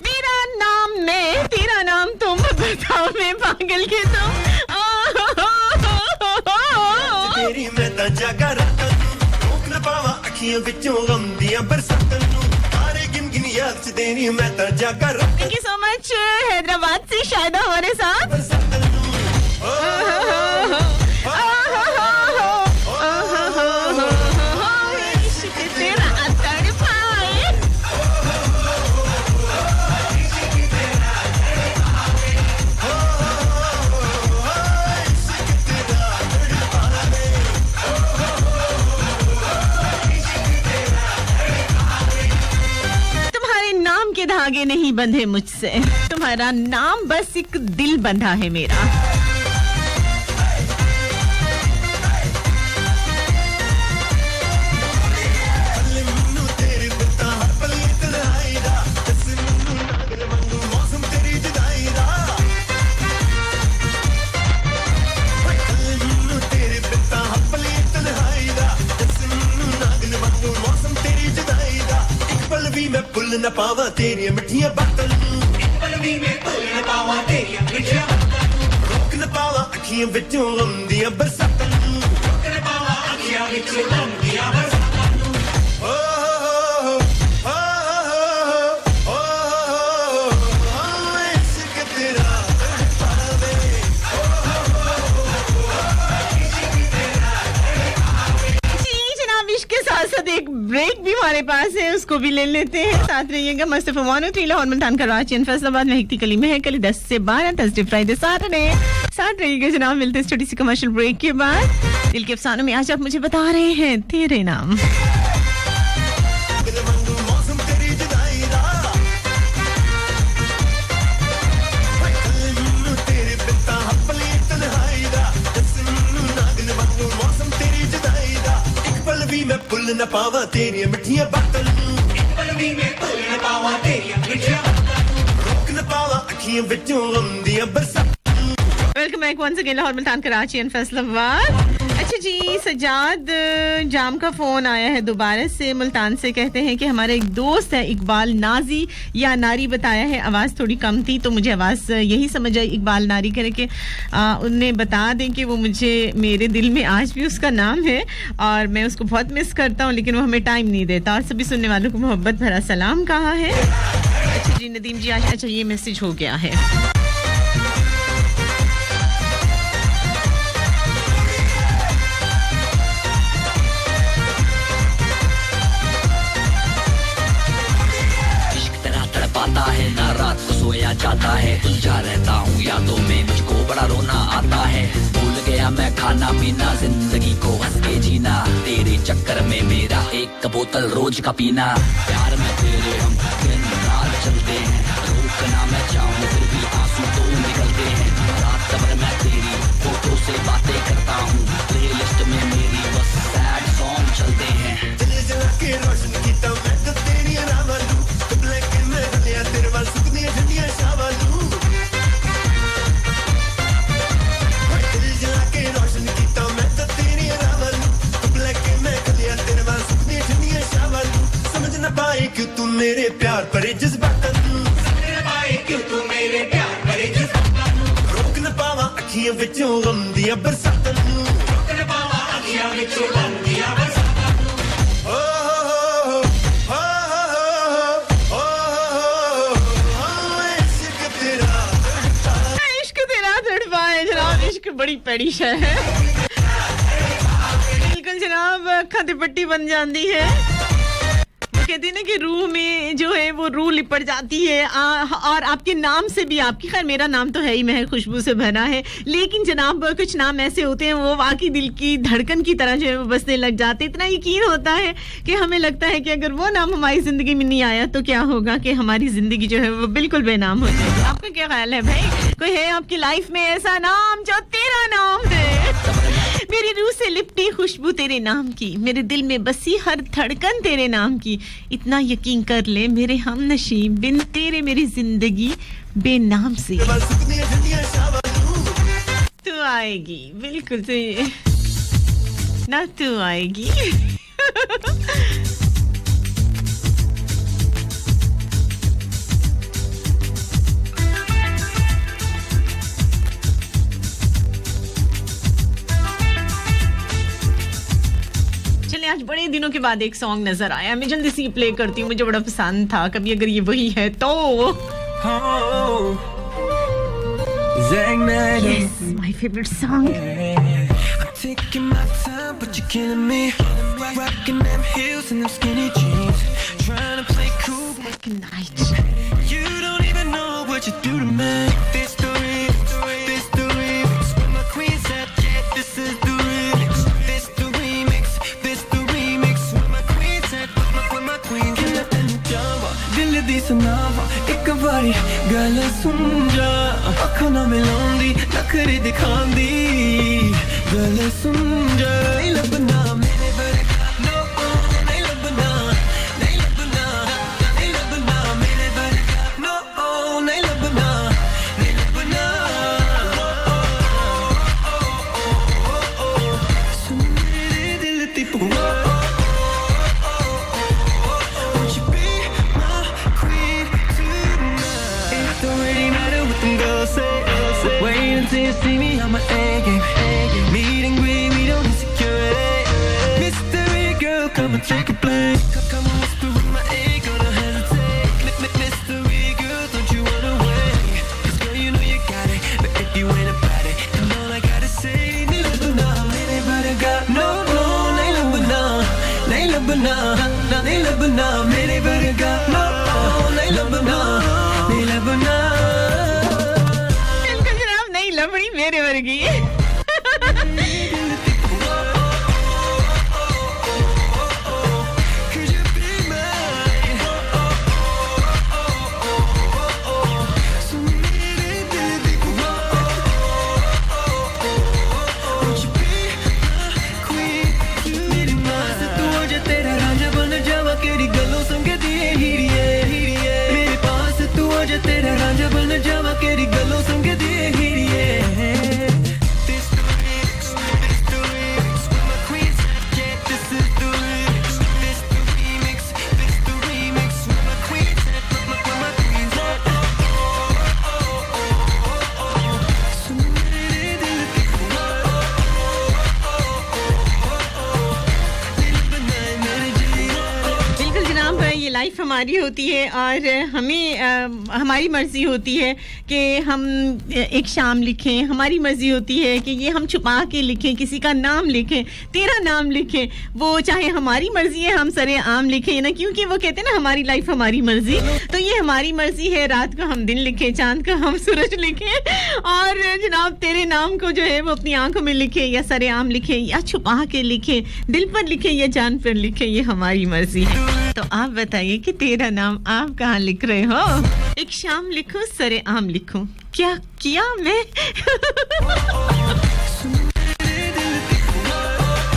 मेरा नाम मैं तेरा नाम तुम बताओ मैं पागल के तुम तेरी मैं ता जागा रातां रोक ना पावा अखियां विचों गम दियां बरसातां नूं सारे गिन गिन याद च देनी मैं ता जागा रातां thank you so much Hyderabad से शायद हमारे साथ बरसातां नूं धागे नहीं बंधे मुझसे तुम्हारा नाम बस एक दिल बंधा है मेरा न पावा तेरी मिठियां बातों एक पल भी मैं भूल न पावा तेरी मिठियां बातों रोक न पावा अखियां विचों गम दियां बरसातां रोक न पावा अखियां विचों गम दियां बरसातां ओ इश्क तेरा साथ एक ब्रेक भी हमारे पास है, उसको भी ले लेते हैं। साथ रहिएगा मस्त एफएम 103 लाहौर मुल्तान कराची फैसलाबाद में हिकती कली में है कल 10 से 12 थर्सडे फ्राइडे सैटरडे। साथ रहिएगा जनाब, मिलते हैं छोटी सी कमर्शियल ब्रेक के बाद। दिल के अफसानों में आज आप मुझे बता रहे हैं तेरे नाम। मैं भुल न पावा तेरी मिठियां बातों एक पल भी मैं भुल न पावा तेरी मिठियां बातों रोक न पावा अखियां विचों आंदियां बरसात। Welcome back once again Lahore Multan Karachi and Faisalabad. अच्छा जी, सजाद जाम का फोन आया है दोबारा से मुल्तान से। कहते हैं कि हमारा एक दोस्त है इकबाल नाजी या नारी बताया है, आवाज़ थोड़ी कम थी तो मुझे आवाज़ यही समझ आई इकबाल नारी करके। उन्हें बता दें कि वो मुझे मेरे दिल में आज भी उसका नाम है और मैं उसको बहुत मिस करता हूँ, लेकिन वो हमें टाइम नहीं देता। और सभी सुनने वालों को मोहब्बत भरा सलाम कहा है। अच्छा जी नदीम जी, अच्छा ये मैसेज हो गया है। पाता है ना रात को सोया जाता है, उलझा रहता हूँ यादों में मुझको बड़ा रोना आता है। भूल गया मैं खाना पीना, जिंदगी को हंस के जीना, तेरे चक्कर में मेरा एक बोतल रोज का पीना। प्यार में तेरे हम दिन रात चलते हैं, रोकना मैं चाहूँ फिर भी आंसू तो निकलते हैं। रात भर मैं तेरी फोटो से बातें करता हूँ, प्लेलिस्ट में मेरी बस सैड सॉन्ग चलते हैं। दिल जला के रोशन कीता मैं तो तेरी नाम लूं, ब्लैक में गलियां तेरे वाल सुकदियां ठंडियां शावां लूं। दिल जला के रोशन कीता मैं तो तेरी नाम लूं, ब्लैक में गलियां तेरे वाल सुकदियां ठंडियां शावां लूं। समझ न पाए क्यों तू मेरे प्यार भरे जज्बातां नूं, समझ न पाए क्यों तू मेरे प्यार भरे जज्बातां नूं। रोक न पावा अखियां विचों आंदियां बरसातां नूं, रोक न पावा अखियां विचों आंदियां बरसातां नूं। इश्क बड़ी पैड़ी शय है बिल्कुल जनाब, अखां ते पट्टी बन जाती है। कहते हैं ना कि रूह में जो है वो रूह लिपट जाती है और आपके नाम से भी आपकी, खैर मेरा नाम तो है ही महक खुशबू से भरा है, लेकिन जनाब कुछ नाम ऐसे होते हैं वो वाकई दिल की धड़कन की तरह जो है वो बसने लग जाते। इतना यकीन होता है कि हमें लगता है कि अगर वो नाम हमारी जिंदगी में नहीं आया तो क्या होगा कि हमारी जिंदगी जो है वो बिल्कुल बेनाम हो जाएगी। आपका क्या ख्याल है भाई? कोई है आपकी लाइफ में ऐसा नाम जो तेरा नाम है? मेरी रूह से लिपटी खुशबू तेरे नाम की, मेरे दिल में बसी हर धड़कन तेरे नाम की। इतना यकीन कर ले मेरे हमनशीब, बिन तेरे मेरी जिंदगी बेनाम सी। तू आएगी बिल्कुल से ना, तू आएगी आज बड़े दिनों के बाद एक सॉन्ग नजर आया, मैं जल्दी से प्ले करती हूँ, मुझे बड़ा पसंद था। कभी अगर ये वही है तो yes, my favorite song. I'm taking my time, but you're killing me. Rocking them heels and them skinny jeans, trying to play cool. Second night. You don't even know what you do to me. This the remix, this the remix. When my queen's at, yeah, this is the remix. This the remix, this the remix. When my queen's at, when my queen's at. Kill tenu jawa, dil di sunawa. Ek baari gal sun ja. Akhan na milaundi, nakhre dikhandi. Gal sun ja. Nahi labna mere barka, no, nahi labna, nahi labna, nahi labna mere barka, no, nahi labna, nahi labna. Sun mere dil di pukaar. Won't you be my queen tonight? It don't really matter what them girls say. Wait until you see me on my A game. Meet and greet, we don't need security. Mystery girl, come and take a play. Come on, whisper with my ego, don't hesitate. Mystery girl, don't you run away. 'Cause girl, you know you got it. But if you ain't about it, then all I gotta say, nahi labna, mere barka, no, nahi labna, nahi labna. लबना नहीं लबना मेरे वर्गा नहीं लबना नहीं लबना बिल्कुल जनाब नहीं लबड़ी मेरे वर्गी तेरा रांझा बन जावा केरी गलों संग दिए हीरिए This the remix, this the remix with my queens, yeah, this is the remix This the remix, this the remix with my queens, with my queens सुन मेरे दिल की दिल बनाए मेरे जिया बिल्कुल जनाब ये लाइफ हमारी होती है और हमें हमारी मर्जी होती है कि हम एक शाम लिखें हमारी मर्जी होती है कि ये हम छुपा के लिखें किसी का नाम लिखें तेरा नाम लिखें वो चाहे हमारी मर्जी है हम सरे आम लिखें ना क्योंकि वो कहते हैं ना हमारी लाइफ हमारी मर्जी तो ये हमारी मर्जी है रात को हम दिन लिखें चांद को हम सूरज लिखें और जनाब तेरे नाम को जो है वो अपनी आंखों में लिखें या सरे आम लिखें या छुपा के लिखें दिल पर लिखें या जान पर लिखें ये हमारी मर्जी है तो आप बताइए कि तेरा नाम आप कहाँ लिख रहे हो एक शाम लिखूं सरे आम लिखूं क्या किया मैं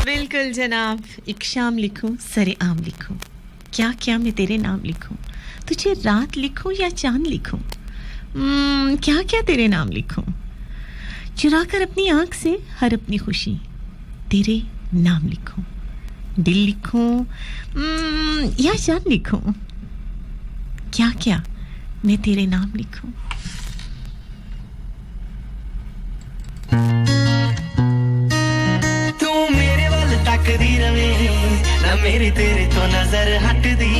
बिल्कुल जनाब एक शाम लिखूं सरे आम लिखूं क्या क्या मैं तेरे नाम लिखूं तुझे रात लिखूं या चांद लिखूं क्या क्या तेरे नाम लिखूं चुरा कर अपनी आंख से हर अपनी खुशी तेरे नाम लिखूं दिल लिखूं या जान लिखूं क्या क्या मैं तेरे नाम लिखूं तू मेरे वाल तकदी रवे ना मेरी तेरे तो नजर हटदी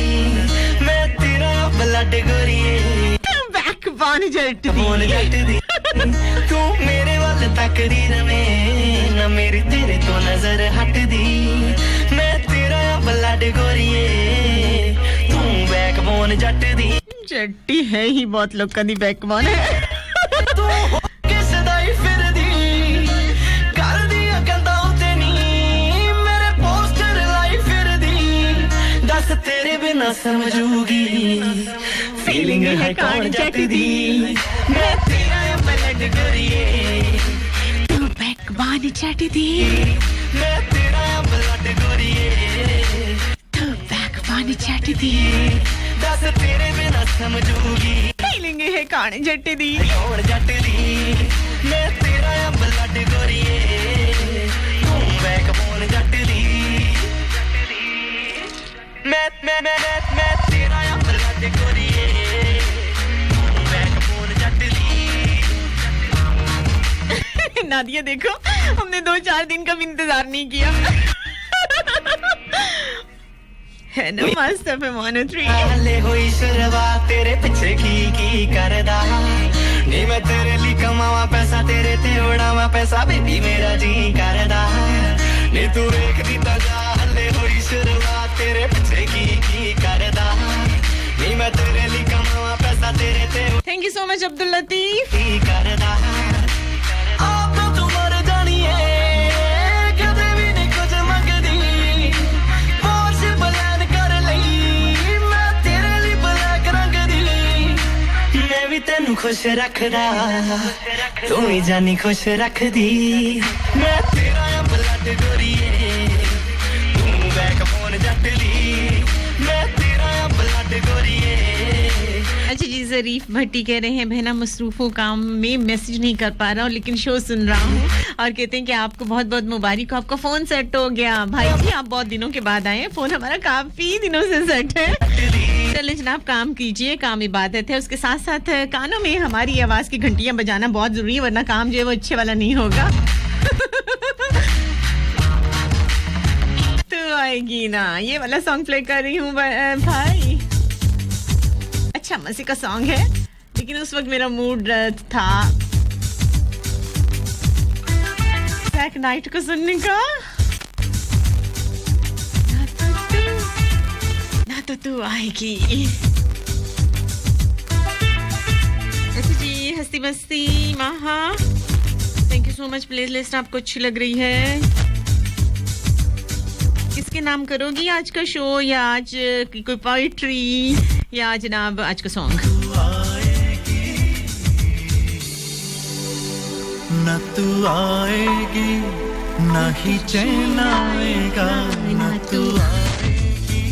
मैं तेरा ब्लड गोरिए बैकबोन जट बोल जटदी तू मेरे वाल तकदी रवे ना मेरी तेरे तो नजर हटदी मैं तेरा ब्लड गोरिए तू बैकबोन जटदी जट्टी है ही बहुत लोग दी बैकबोन है तू किस दाई फिरदी कर दिया कंधा उते नी मेरे पोस्टर लाई फिरदी दस तेरे बिना समझूगी फीलिंग है कौन जटदी मैं तेरा ब्लड गोरिए तू बैकबोन जटदी मैं तेरा ब्लड गोरिए तू बैकबोन जटदी दस तेरे बिना समझूगी फीलिंग है कौन जटदी कौन जटदी मैं तेरा ब्लड गोरिए तू बैकबोन जटदी मैं तेरा ब्लड गोरिए तू बैकबोन जटदी नादिया देखो हमने 2-4 दिन का भी इंतजार नहीं किया है ना मस्त पे मोनो 3 हाले होई शुरुआत तेरे पीछे की करदा नी मैं तेरे लिए कमावा पैसा तेरे ते उड़ावा पैसा बेबी मेरा जी करदा नी तू देखदी ता जा हाले होई शुरुआत तेरे पीछे की करदा नी मैं तेरे लिए कमावा पैसा तेरे ते thank you so much Abdul Latif की करदा आप तो तू मर जानी है कदे भी नहीं कुछ मंगदी फोर्स बलान कर लई मैं तेरे लिए ब्लैक रंग दी मैं भी तेनू खुश रखदा तू ही जानी खुश रखदी मैं तेरा ब्लड गोरिए तू बैकबोन जटदी मैं तेरा ब्लड गोरिए अच्छा जी ज़रीफ भट्टी कह रहे हैं बहना मसरूफ हो काम में मैसेज नहीं कर पा रहा हूँ लेकिन शो सुन रहा हूँ और कहते हैं कि आपको बहुत-बहुत मुबारक हो आपका फोन सेट हो गया भाई जी आप बहुत दिनों के बाद आए हैं फोन हमारा काफी दिनों से सेट है चलिए जनाब काम कीजिए काम इबादत है उसके साथ-साथ कानों में हमारी आवाज की घंटियां बजाना बहुत जरूरी है वरना काम जो है वो अच्छे वाला नहीं होगा तो आएगी ना ये वाला सॉन्ग प्ले कर रही हूँ भाई अच्छा मजे का सॉन्ग है लेकिन उस वक्त मेरा मूड था ब्लैक नाइट को सुनने का तो तू आएगी। अच्छा जी, हस्ती मस्ती महा, thank you so much. Playlist आपको अच्छी लग रही है? किसके नाम करोगी आज का शो, या आज की कोई पोइट्री, या जनाब आज का सॉन्ग? न तू आएगी न ही चैन आएगा, न तू आएगी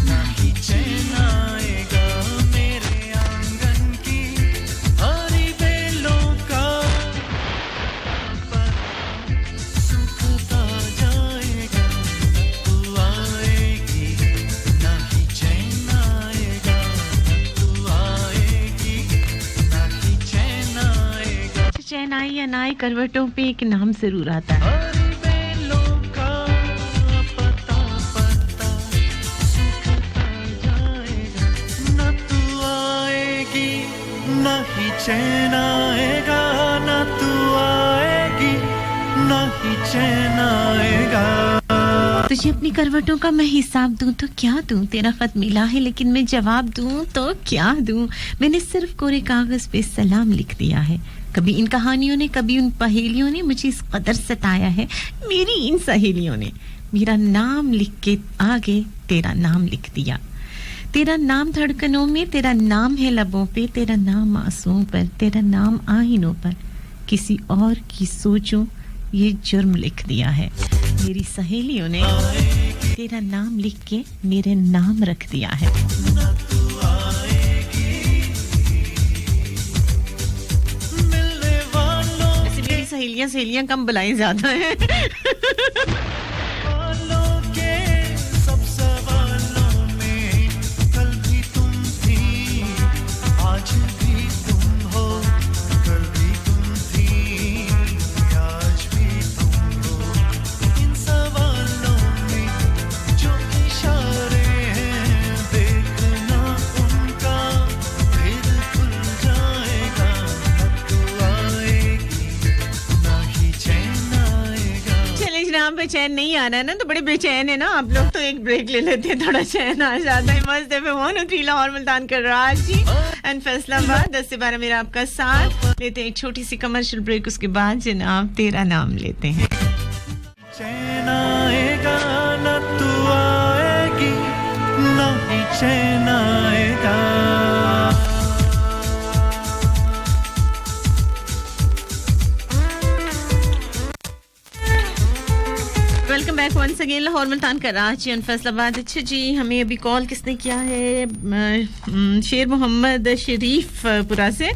न ही चैन आएगा। मेरे आंगन की हरी बेलों का सूखता जाएगा। तू आएगी न ही चैन आएगा, तू आएगी न ही चैन आएगा। चैन आई या ना आई, करवटों पे एक नाम जरूर आता है। चैन आएगा न तू आएगी न ही चैन आएगा। तुझे अपनी करवटों का मैं हिसाब दूं तो क्या दूं? तेरा खत मिला है लेकिन मैं जवाब दूं तो क्या दूं? मैंने सिर्फ कोरे कागज पे सलाम लिख दिया है। कभी इन कहानियों ने, कभी उन पहेलियों ने मुझे इस कदर सताया है, मेरी इन सहेलियों ने। मेरा नाम लिख के आगे तेरा नाम लिख दिया। तेरा नाम धड़कनों में, तेरा नाम है लबों पे, तेरा नाम आंसुओं पर, तेरा नाम आईनों पर। किसी और की सोचों ये जुर्म लिख दिया है। मेरी सहेलियों ने तेरा नाम लिख के मेरे नाम रख दिया है। वैसे मेरी सहेलियां कम बुलाई ज्यादा हैं। चैन नहीं आ रहा है ना, तो बड़े बेचैन है ना आप लोग, तो एक ब्रेक ले लेते हैं, थोड़ा चैन आ जाता है। मस्त है 103 लाहौर मुल्तान कर राजी एंड फैसलाबाद 10 से 12 मेरा आपका साथ। लेते हैं एक छोटी सी कमर्शियल ब्रेक, उसके बाद जनाब तेरा नाम लेते हैं। चैन आएगा न तू आएगी न ही चैन आएगा। Welcome back once again Lahore Multan Karachi and Faisalabad. अच्छा जी, हमें अभी कॉल किसने किया है? शेर मोहम्मद शरीफपुरा से,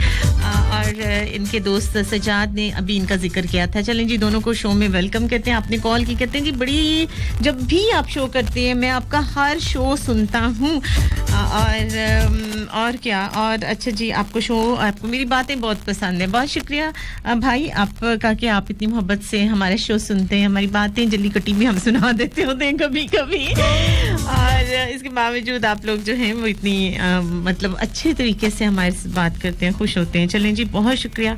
और इनके दोस्त सजाद ने अभी इनका जिक्र किया था। चलें जी, दोनों को शो में वेलकम करते हैं। आपने कॉल की, कहते हैं जी बड़ी, जब भी आप शो करते हैं मैं आपका हर शो सुनता हूँ, और क्या, और अच्छा जी आपको शो, आपको मेरी बातें बहुत पसंद है। बहुत शुक्रिया भाई आपका कि आप इतनी मोहब्बत से हमारे शो सुनते हैं। हमारी बातें जल्दी कटी भी हम सुना देते होते हैं कभी कभी, और इसके बावजूद आप लोग जो हैं वो इतनी मतलब अच्छे तरीके से हमारे से बात करते हैं, खुश होते हैं। चलें जी, बहुत शुक्रिया।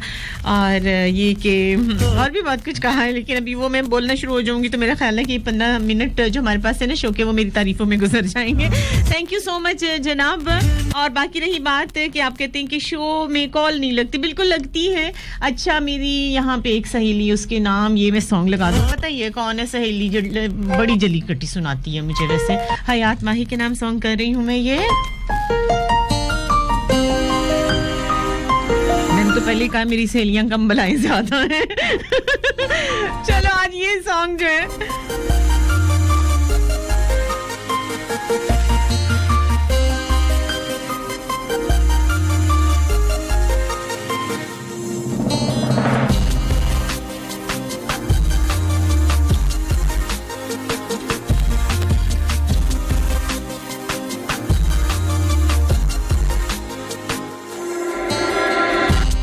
और ये कि और भी बहुत कुछ कहा है, लेकिन अभी वो मैं बोलना शुरू हो जाऊंगी तो मेरा ख्याल है कि 15 मिनट जो हमारे पास है ना शो के, वो मेरी तारीफों में गुजर जाएंगे। थैंक यू सो मच जनाब। और बाकी रही बात कि आप कहते हैं कि शो में कॉल नहीं लगती, बिल्कुल लगती है। अच्छा, मेरी यहाँ पे एक सहेली, उसके नाम ये मैं सॉन्ग लगा दूँ, बताइए कौन है सहेली जो बड़ी जली कटी सुनाती है मुझे? वैसे हयात माही के नाम सॉन्ग कर रही हूँ मैं। ये मैंने तो पहले कहा मेरी सहेलियां कम बलाएं ज्यादा हैं। चलो आज ये सॉन्ग जो है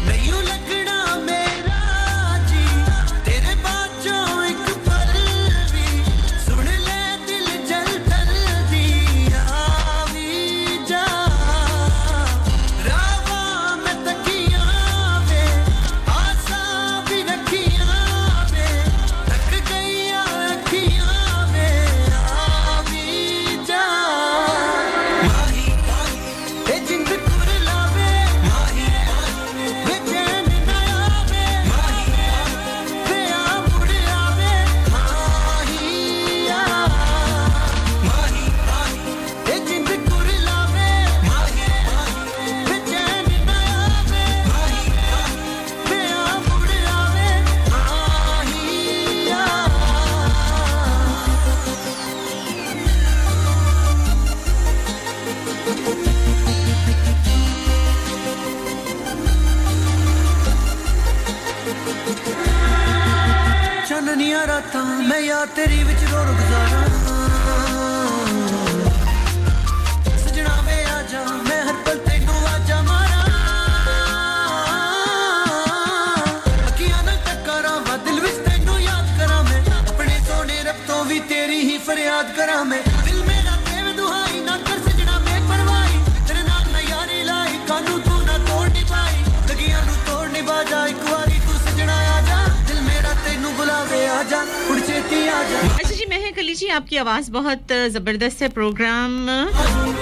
नहीं लगना मेरा जी तेरे बाजों एक फल ਚਾਨਨੀਆਂ ਰਾਤਾਂ ਮੈਂ ਯਾਦ ਤੇਰੀ ਵਿੱਚ ਰੋ ਰੋ ਗੁਜ਼ਾਰਾਂ ਸਜਣਾ ਵੇ ਆ ਜਾ ਮੈਂ ਹਰ ਪਲ ਤੈਨੂੰ ਆਵਾਜ਼ਾਂ ਮਾਰਾਂ ਅੱਖੀਆਂ ਨਾਲ ਟੱਕਰਾਂ ਵਾ ਦਿਲ ਵਿੱਚ ਤੈਨੂੰ ਯਾਦ ਕਰਾਂ ਮੈਂ ਆਪਣੇ ਸੋਹਣੇ ਰੱਬ ਤੋਂ ਵੀ ਤੇਰੀ ਹੀ ਫਰਿਆਦ ਕਰਾਂ ਮੈਂ ਦਿਲ ਮੇਰਾ ਤੇਰੇ ਦੁਹਾਈ ਨਾ ਕਰ ਸਜਣਾ ਮੈਂ ਪਰਵਾਹੀ ਤੇਰੇ ਨਾਲ ਨਾ ਯਾਰੀ ਲਾਈ ਕਾਨੂੰ ਤੂੰ ਨਾ ਤੋੜ ਨਹੀਂ ਪਾਈ ਲਗੀਆਂ ਨੂੰ ਤੋੜ ਨਹੀਂ ਬਾਜਾ ਇੱਕ ਵਾਰੀ ਤੂੰ ਸਜਣਾ ਆ ਜਾ ਦਿਲ ਮੇਰਾ ਤੈਨੂੰ ਬੁਲਾਵੇ ਆ ਜਾ ਉੜ ਛੇਤੀ ਆ ਜਾ अच्छा जी महक अली जी आपकी आवाज़ बहुत ज़बरदस्त है प्रोग्राम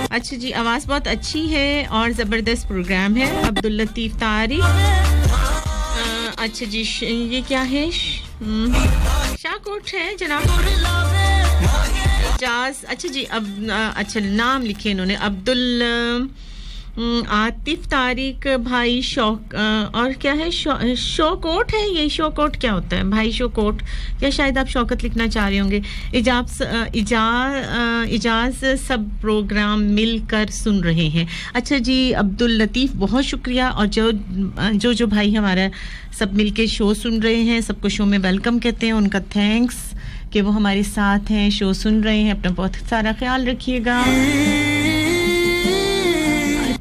अच्छा जी आवाज़ बहुत अच्छी है और ज़बरदस्त प्रोग्राम है अब्दुल लतीफ़ तारी अच्छा जी ये क्या है शाहकोट है जनाब इजाज़ अच्छा जी अब अच्छा नाम लिखे इन्होंने अब्दुल आतिफ तारिक भाई शौक और क्या है शौकोट है ये शौकोट क्या होता है भाई शौकोट या शायद आप शौकत लिखना चाह रहे होंगे इजाज़ सब प्रोग्राम मिलकर सुन रहे हैं अच्छा जी अब्दुल लतीफ़ बहुत शुक्रिया और जो भाई हमारा सब मिलके शो सुन रहे हैं सबको शो में वेलकम कहते हैं उनका थैंक्स कि वो हमारे साथ हैं शो सुन रहे हैं अपना बहुत सारा ख्याल रखिएगा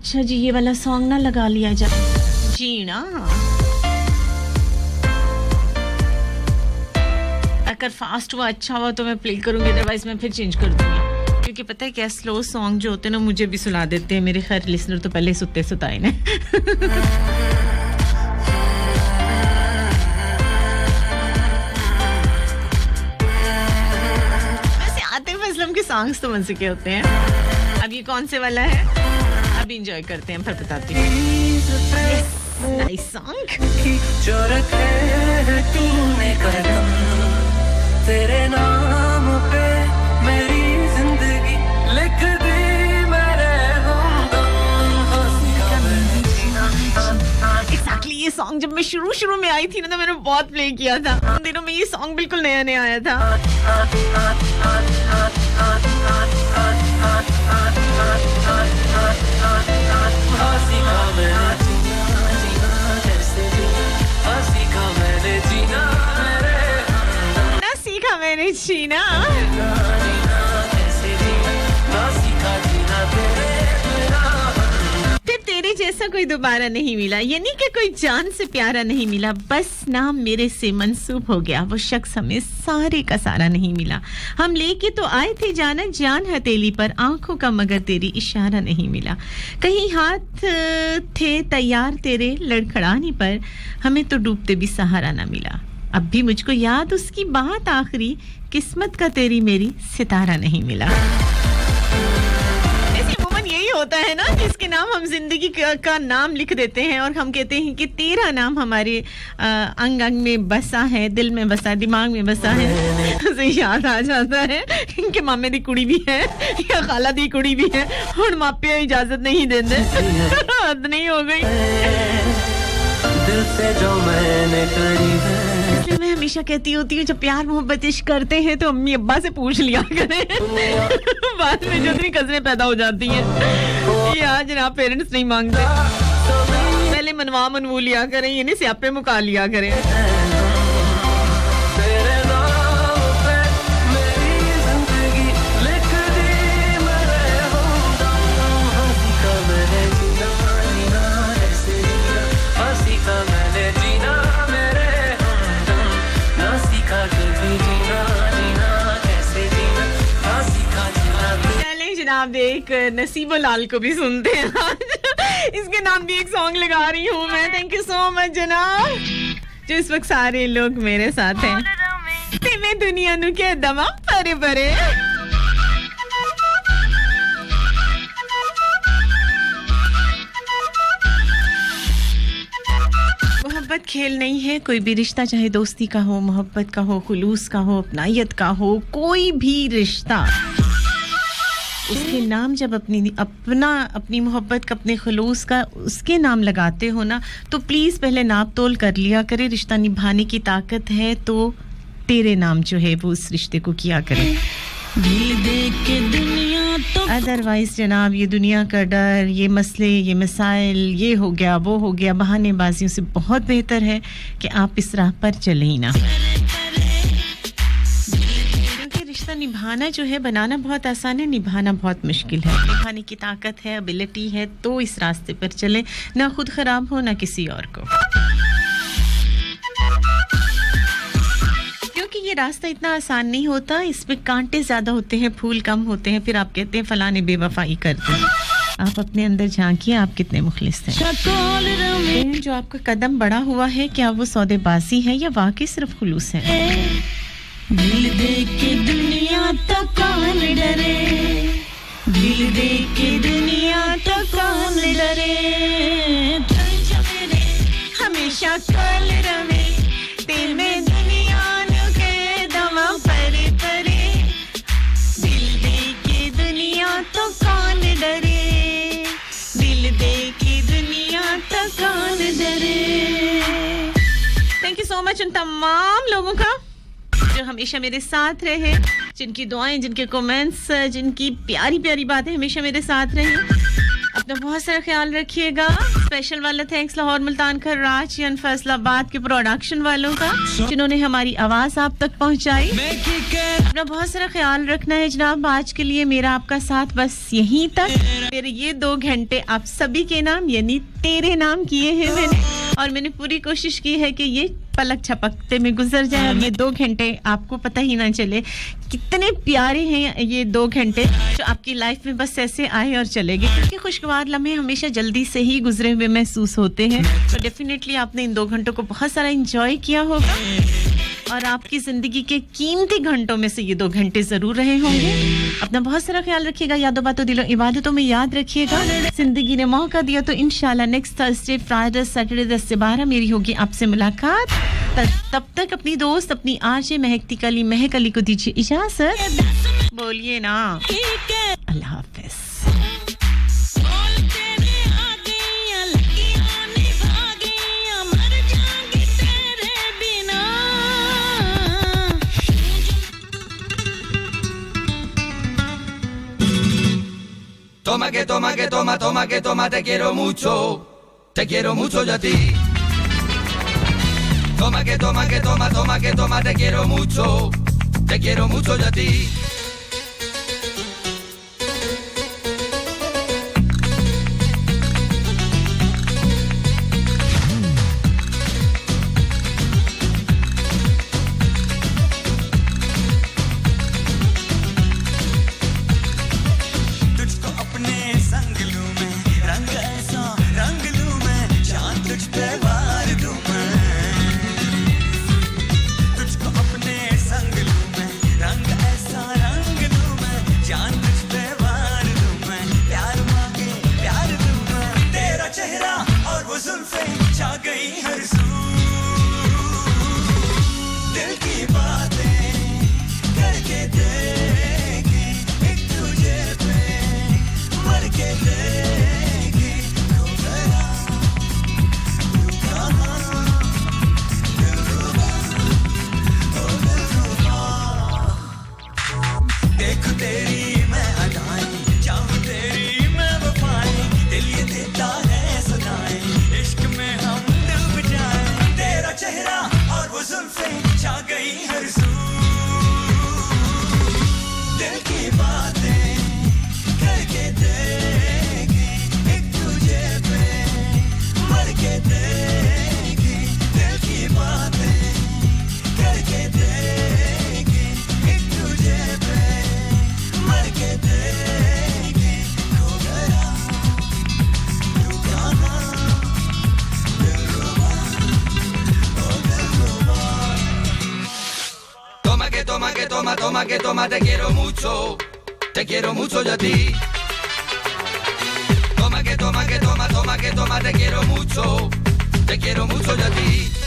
अच्छा जी ये वाला सॉन्ग ना लगा लिया जाए जीना अगर फास्ट हुआ अच्छा हुआ तो मैं प्ले करूंगी अदरवाइज मैं फिर चेंज कर दूंगी क्योंकि पता है क्या स्लो सॉन्ग जो होते हैं ना मुझे भी सुला देते हैं मेरे खैर लिसनर तो पहले सुते सुताए ने वैसे आतिफ असलम के सॉन्ग्स तो मजे के होते हैं अब ये कौन से वाला है अभी एंजॉय करते हैं फिर बताती हूँ नाइस सॉन्ग जो रखे है तूने कदम तेरे नाम पे मेरी जिंदगी लिख दी मेरे एग्जैक्टली ये सॉन्ग जब मैं शुरू में आई थी ना तो मैंने बहुत प्ले किया था उन दिनों में ये सॉन्ग बिल्कुल नया आया था सीखा मैंने जीना फिर तेरे जैसा कोई दोबारा नहीं मिला यानी कि कोई जान से प्यारा नहीं मिला बस नाम मेरे से मंसूब हो गया वो शख्स हमें सारे का सारा नहीं मिला हम लेके तो आए थे जाना जान हथेली पर आंखों का मगर तेरी इशारा नहीं मिला कहीं हाथ थे तैयार तेरे लड़खड़ाने पर हमें तो डूबते भी सहारा ना मिला अब भी मुझको याद उसकी बात आखिरी किस्मत का तेरी मेरी सितारा नहीं मिला ऐसे मोमेंट यही होता है ना जिसके नाम हम जिंदगी का नाम लिख देते हैं और हम कहते हैं कि तेरा नाम हमारे अंग अंग में बसा है दिल में बसा है दिमाग में बसा है उसे याद आ जाता है कि मामे दी कुड़ी भी है या खाला दी कुड़ी भी है और मापे इजाजत नहीं देते हद नहीं हो गई दिल से जो मैंने करी है इसलिए मैं हमेशा कहती होती हूँ जब प्यार मोहब्बत इश्क करते हैं तो अम्मी अब्बा से पूछ लिया करें बाद में जितनी कज़नें पैदा हो जाती हैं ये आज जनाब पेरेंट्स नहीं मांगते पहले मनवा लिया करें ये नहीं स्यापे मुका लिया करें जनाब एक नसीबो लाल को भी सुनते हैं आज इसके नाम भी एक सॉन्ग लगा रही हूँ मैं थैंक यू सो मच जनाब जो इस वक्त सारे लोग मेरे साथ हैं ते मैं दुनिया नु के दमा परे परे मोहब्बत खेल नहीं है कोई भी रिश्ता चाहे दोस्ती का हो मोहब्बत का हो खुलूस का हो अपनायत का हो कोई भी रिश्ता उसके नाम जब अपनी मोहब्बत का अपने खुलूस का उसके नाम लगाते हो ना तो प्लीज पहले नाप तोल कर लिया करे रिश्ता निभाने की ताकत है तो तेरे नाम जो है वो उस रिश्ते को किया करे दिल देख के दुनिया तो अदरवाइज जनाब ये दुनिया का डर ये मसले ये मसाइल ये हो गया वो हो गया बहानेबाजियों से बहुत बेहतर है कि आप इस राह पर चले ही ना बहाना जो है बनाना बहुत आसान है, निभाना बहुत मुश्किल है। निभाने की ताकत है, एबिलिटी है तो इस रास्ते पर चले, ना खुद खराब हो ना किसी और को। क्योंकि ये रास्ता इतना आसान नहीं होता, इसमें कांटे ज्यादा होते हैं, फूल कम होते हैं। फिर आप कहते हैं फलाने बेवफाई करते हैं। आप अपने अंदर झांकिए, आप कितने मुखलिस हैं। जो आपका कदम बड़ा हुआ है, क्या वो सौदेबाजी है या वाकई सिर्फ खुलूस है? दिल देख के दुनिया तो कौन डरे, दिल देख के दुनिया तो कौन डरे, हमेशा कल रवे ते में दुनिया नु के दमा परे परे, दिल देख के दुनिया तो कौन डरे, दिल देख के दुनिया तो कौन डरे। थैंक यू सो मच उन तमाम लोगों का जो हमेशा मेरे साथ रहे, जिनकी दुआएं, जिनके कमेंट्स, जिनकी प्यारी प्यारी बातें हमेशा मेरे साथ रही। अपना बहुत सारा ख्याल रखिएगा। स्पेशल वाला थैंक्स लाहौर, मुल्तान, कराची, फैसलाबाद के प्रोडक्शन वालों का जिन्होंने हमारी आवाज आप तक पहुंचाई। अपना बहुत सारा ख्याल रखना है जनाब। आज के लिए मेरा आपका साथ बस यहीं तक। मेरे ये 2 घंटे आप सभी के नाम यानी तेरे नाम किए हैं मैंने, और मैंने पूरी कोशिश की है कि ये पलक झपकते में गुजर जाए और ये 2 घंटे आपको पता ही ना चले कितने प्यारे हैं ये 2 घंटे जो आपकी लाइफ में बस ऐसे आए और चले गए। क्योंकि खुशगवार लम्हे हमेशा जल्दी से ही गुजरे हुए महसूस होते हैं। तो डेफिनेटली आपने इन 2 घंटों को बहुत सारा एंजॉय किया होगा और आपकी जिंदगी के कीमती घंटों में से ये 2 घंटे जरूर रहे होंगे। अपना बहुत सारा ख्याल रखिएगा, यादों बातों दिलों इबादतों में याद रखिएगा। जिंदगी ने मौका दिया तो इंशाल्लाह नेक्स्ट थर्सडे, फ्राइडे, सैटरडे 10 से 12 मेरी होगी आपसे मुलाकात। तब तक अपनी दोस्त, अपनी आरजे महकती कली महक अली को दीजिए इजाजत। बोलिए ना अल्लाह हाफिज। Toma que toma que toma, toma que toma, te quiero mucho yo a ti. Toma que toma que toma, toma que toma, te quiero mucho yo a ti. Toma que toma, te quiero mucho yo a ti. Toma que toma que toma, toma que toma, te quiero mucho yo a ti.